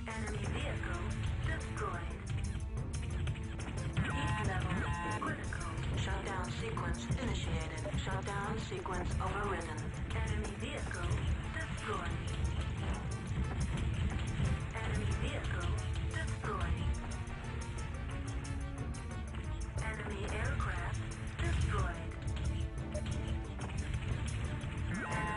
[SPEAKER 2] Enemy vehicle destroyed. Heat levels critical. Shutdown sequence initiated. Shutdown sequence overridden. Enemy vehicle destroyed. Enemy vehicle destroyed. Enemy aircraft destroyed. Enemy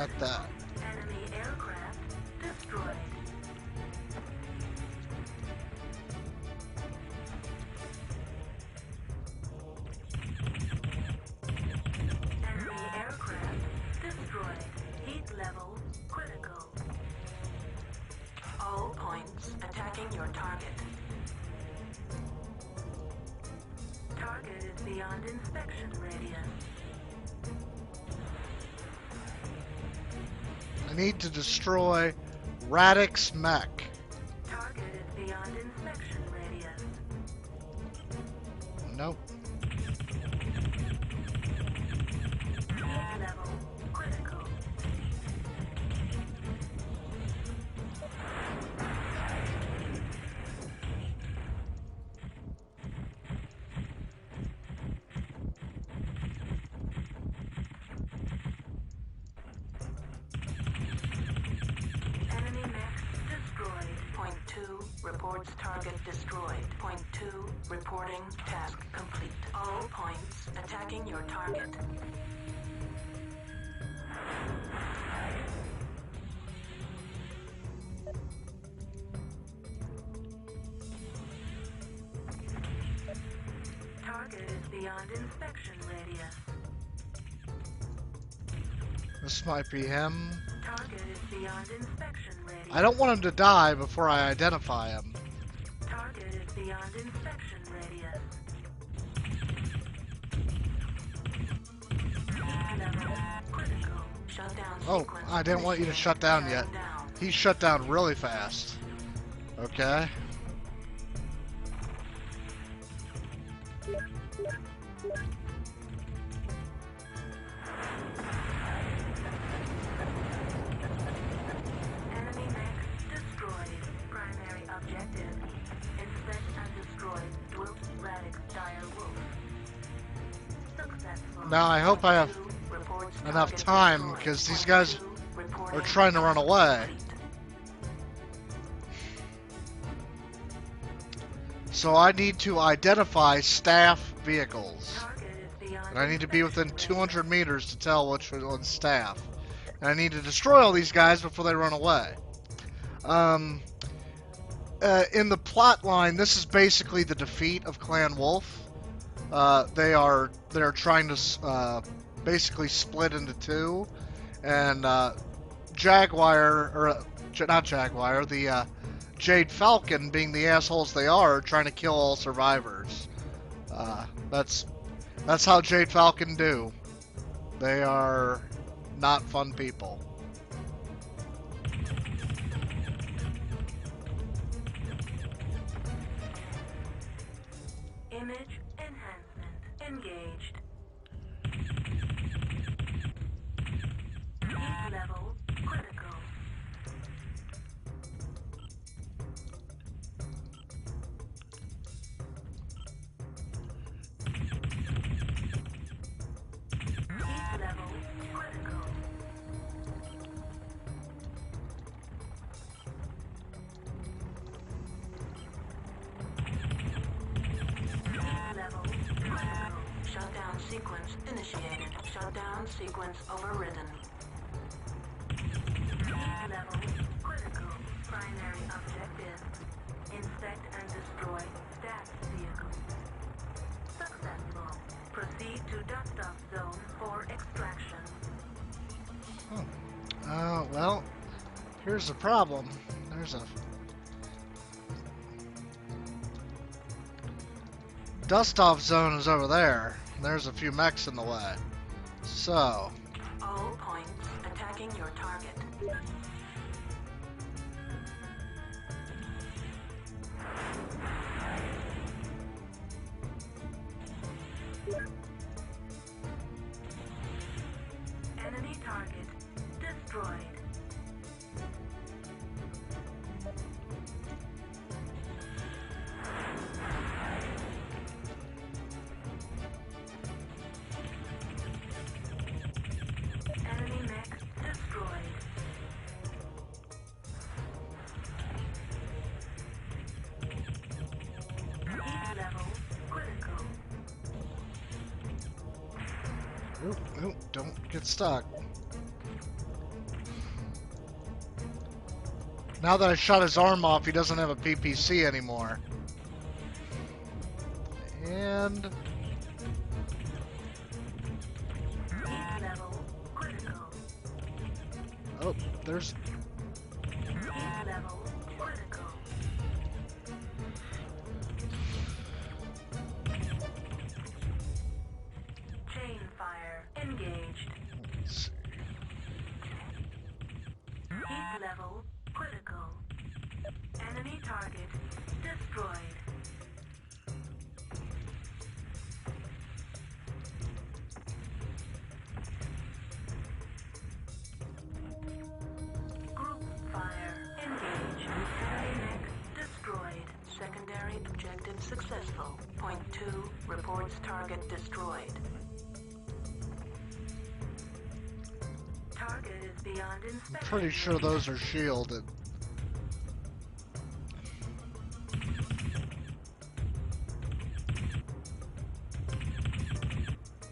[SPEAKER 1] at that.
[SPEAKER 2] Enemy aircraft destroyed. Enemy aircraft destroyed. Heat level critical. All points attacking your target. Target is beyond inspection radius.
[SPEAKER 1] I need to destroy Radix Mech.
[SPEAKER 2] Target is beyond inspection radius.
[SPEAKER 1] Nope.
[SPEAKER 2] Heat level critical. Enemy mech destroyed. Point 2 reports target destroyed. Point 2 reporting task complete. All points attacking your target. Target is beyond inspection radius.
[SPEAKER 1] This might be him.
[SPEAKER 2] Target is beyond inspection radius.
[SPEAKER 1] I don't want him to die before I identify him.
[SPEAKER 2] Target is beyond inspection radius. Heat level critical. Shut down
[SPEAKER 1] Oh,
[SPEAKER 2] sequence
[SPEAKER 1] I didn't want you to shut down yet.
[SPEAKER 2] shutting down.
[SPEAKER 1] He shut down really fast. Okay.
[SPEAKER 2] Enemy mech destroyed. Primary objective. Inspect and destroy Dwilt Radix Dire Wolf. Successful.
[SPEAKER 1] Now I hope I have
[SPEAKER 2] Two reports
[SPEAKER 1] enough
[SPEAKER 2] target
[SPEAKER 1] time,
[SPEAKER 2] destroyed.
[SPEAKER 1] because these
[SPEAKER 2] Point
[SPEAKER 1] guys
[SPEAKER 2] two, reporting
[SPEAKER 1] are trying to run
[SPEAKER 2] task
[SPEAKER 1] away.
[SPEAKER 2] complete.
[SPEAKER 1] So I need to identify staff vehicles.
[SPEAKER 2] Target is beyond
[SPEAKER 1] And I need to be within
[SPEAKER 2] inspection
[SPEAKER 1] 200 meters to tell which one's staff. And I need to destroy all these guys before they run away. In the plot line, this is basically the defeat of Clan Wolf. They're trying to basically split into two, and Jaguar, or not Jaguar, the Jade Falcon, being the assholes they are, trying to kill all survivors. That's how Jade Falcon do. They are not fun people.
[SPEAKER 2] Image enhancement engaged. Heat level critical. Heat level critical. Heat level critical. Shutdown sequence initiated. Shutdown sequence overridden. Heat level critical. Primary objective. Inspect and destroy staff vehicle. Successful. Proceed to dust-off zone for extraction.
[SPEAKER 1] Well, here's the problem. There's a dust-off zone is over there. There's a few mechs in the way. So,
[SPEAKER 2] All points attacking your target. Enemy target destroyed. Enemy mech destroyed. Heat level critical.
[SPEAKER 1] oop, don't get stuck. Now that I shot his arm off, he doesn't have a PPC anymore. And...
[SPEAKER 2] Heat level critical.
[SPEAKER 1] oh, there's...
[SPEAKER 2] Heat level critical. Chain fire engaged. Heat level critical. Enemy target destroyed. Group fire engaged. Enemy mech destroyed. Secondary objective successful. Point 2 reports target destroyed. Target is beyond inspection.
[SPEAKER 1] I'm pretty sure those are shielded.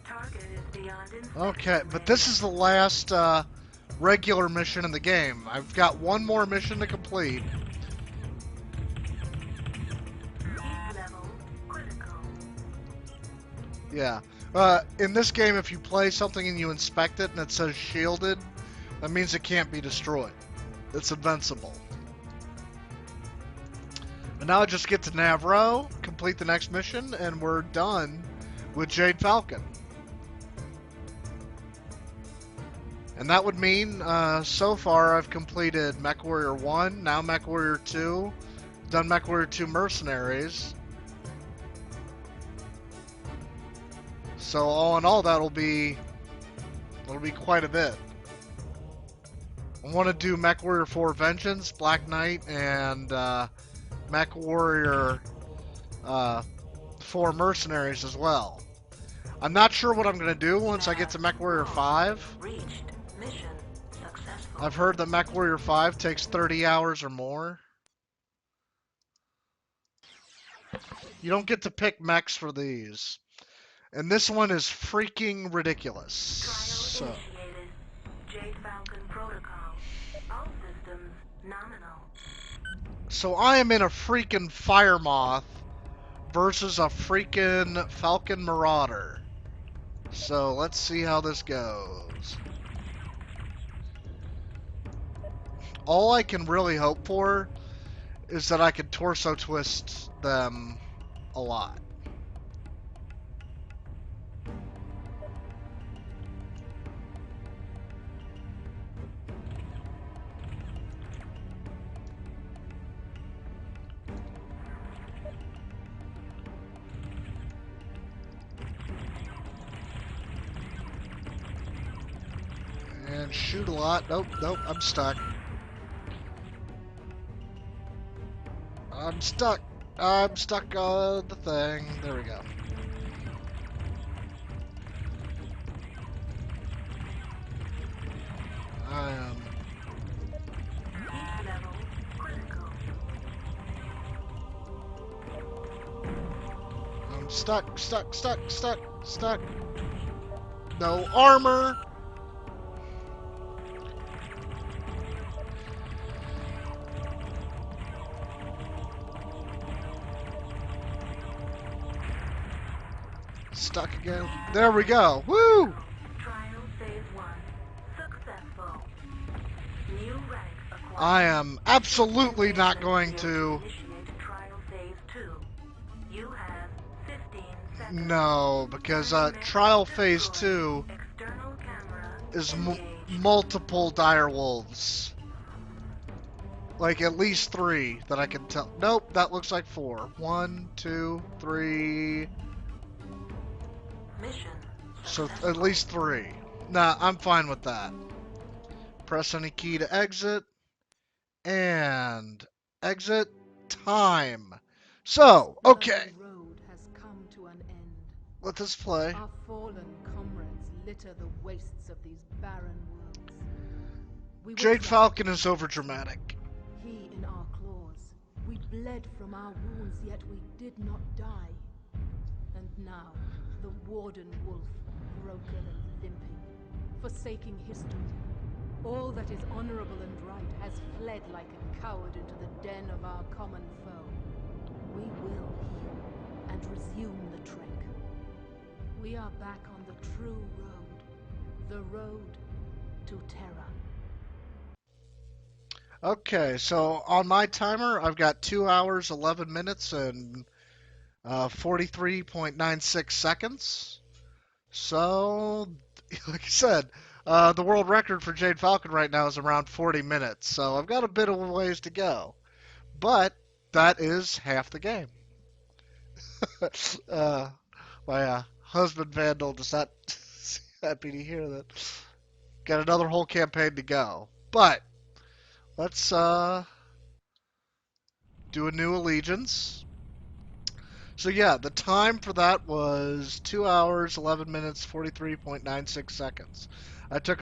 [SPEAKER 2] Target is beyond inspection.
[SPEAKER 1] Okay, but this is the last regular mission in the game. I've got one more mission to complete.
[SPEAKER 2] Heat level critical.
[SPEAKER 1] Yeah. In this game, if you play something and you inspect it and it says shielded, that means it can't be destroyed. It's invincible. And now I just get to Navro, complete the next mission, and we're done with Jade Falcon. And that would mean, so far I've completed MechWarrior 1, now MechWarrior 2, done MechWarrior 2 Mercenaries. So all in all, that'll be quite a bit. I want to do MechWarrior 4 Vengeance, Black Knight, and MechWarrior 4 Mercenaries as well. I'm not sure what I'm going to do once I get to MechWarrior 5.
[SPEAKER 2] Reached. Mission successful.
[SPEAKER 1] I've heard that MechWarrior 5 takes 30 hours or more. You don't get to pick mechs for these. And this one is freaking ridiculous.
[SPEAKER 2] Trial
[SPEAKER 1] So,
[SPEAKER 2] initiated. Jade Falcon protocol. All systems nominal.
[SPEAKER 1] so I am in a freaking Fire Moth versus a freaking Falcon Marauder. So let's see how this goes. All I can really hope for is that I can torso twist them a lot. And shoot a lot. Nope, nope, I'm stuck. I'm stuck. I'm stuck on the thing. There we go. I am.
[SPEAKER 2] Heat level critical.
[SPEAKER 1] I'm stuck, stuck, stuck, stuck, stuck. No armor. Stuck again. There we go. Woo!
[SPEAKER 2] Trial phase 1 successful. New rank acquired.
[SPEAKER 1] I am absolutely not going to.
[SPEAKER 2] Initiate trial phase 2. You have 15 seconds.
[SPEAKER 1] No, because trial phase 2
[SPEAKER 2] External camera
[SPEAKER 1] is
[SPEAKER 2] engaged.
[SPEAKER 1] multiple dire wolves. Like at least 3 that I can tell. Nope, that looks like 4. 1, 2, 3.
[SPEAKER 2] Mission
[SPEAKER 1] So
[SPEAKER 2] successful.
[SPEAKER 1] at least 3. Nah, I'm fine with that. Press any key to exit. And exit time. So, okay.
[SPEAKER 3] The road has come to an end.
[SPEAKER 1] Let this play.
[SPEAKER 3] Our fallen comrades litter the wastes of these barren worlds. We were
[SPEAKER 1] Jade
[SPEAKER 3] trapped,
[SPEAKER 1] Falcon is overdramatic.
[SPEAKER 3] he in our claws. We bled from our wounds, yet we did not die. And now, the Warden Wolf, broken and limping, forsaking history. All that is honorable and right has fled like a coward into the den of our common foe. We will heal and resume the trek. We are back on the true road. The road to Terra.
[SPEAKER 1] Okay, so on my timer, I've got 2 hours, 11 minutes, and 43.96 seconds. So, like I said, the world record for Jade Falcon right now is around 40 minutes. So I've got a bit of a ways to go. But that is half the game. My husband Vandal does not happy to hear that. Got another whole campaign to go. But let's do a new allegiance. So yeah, the time for that was 2 hours, 11 minutes, 43.96 seconds. I took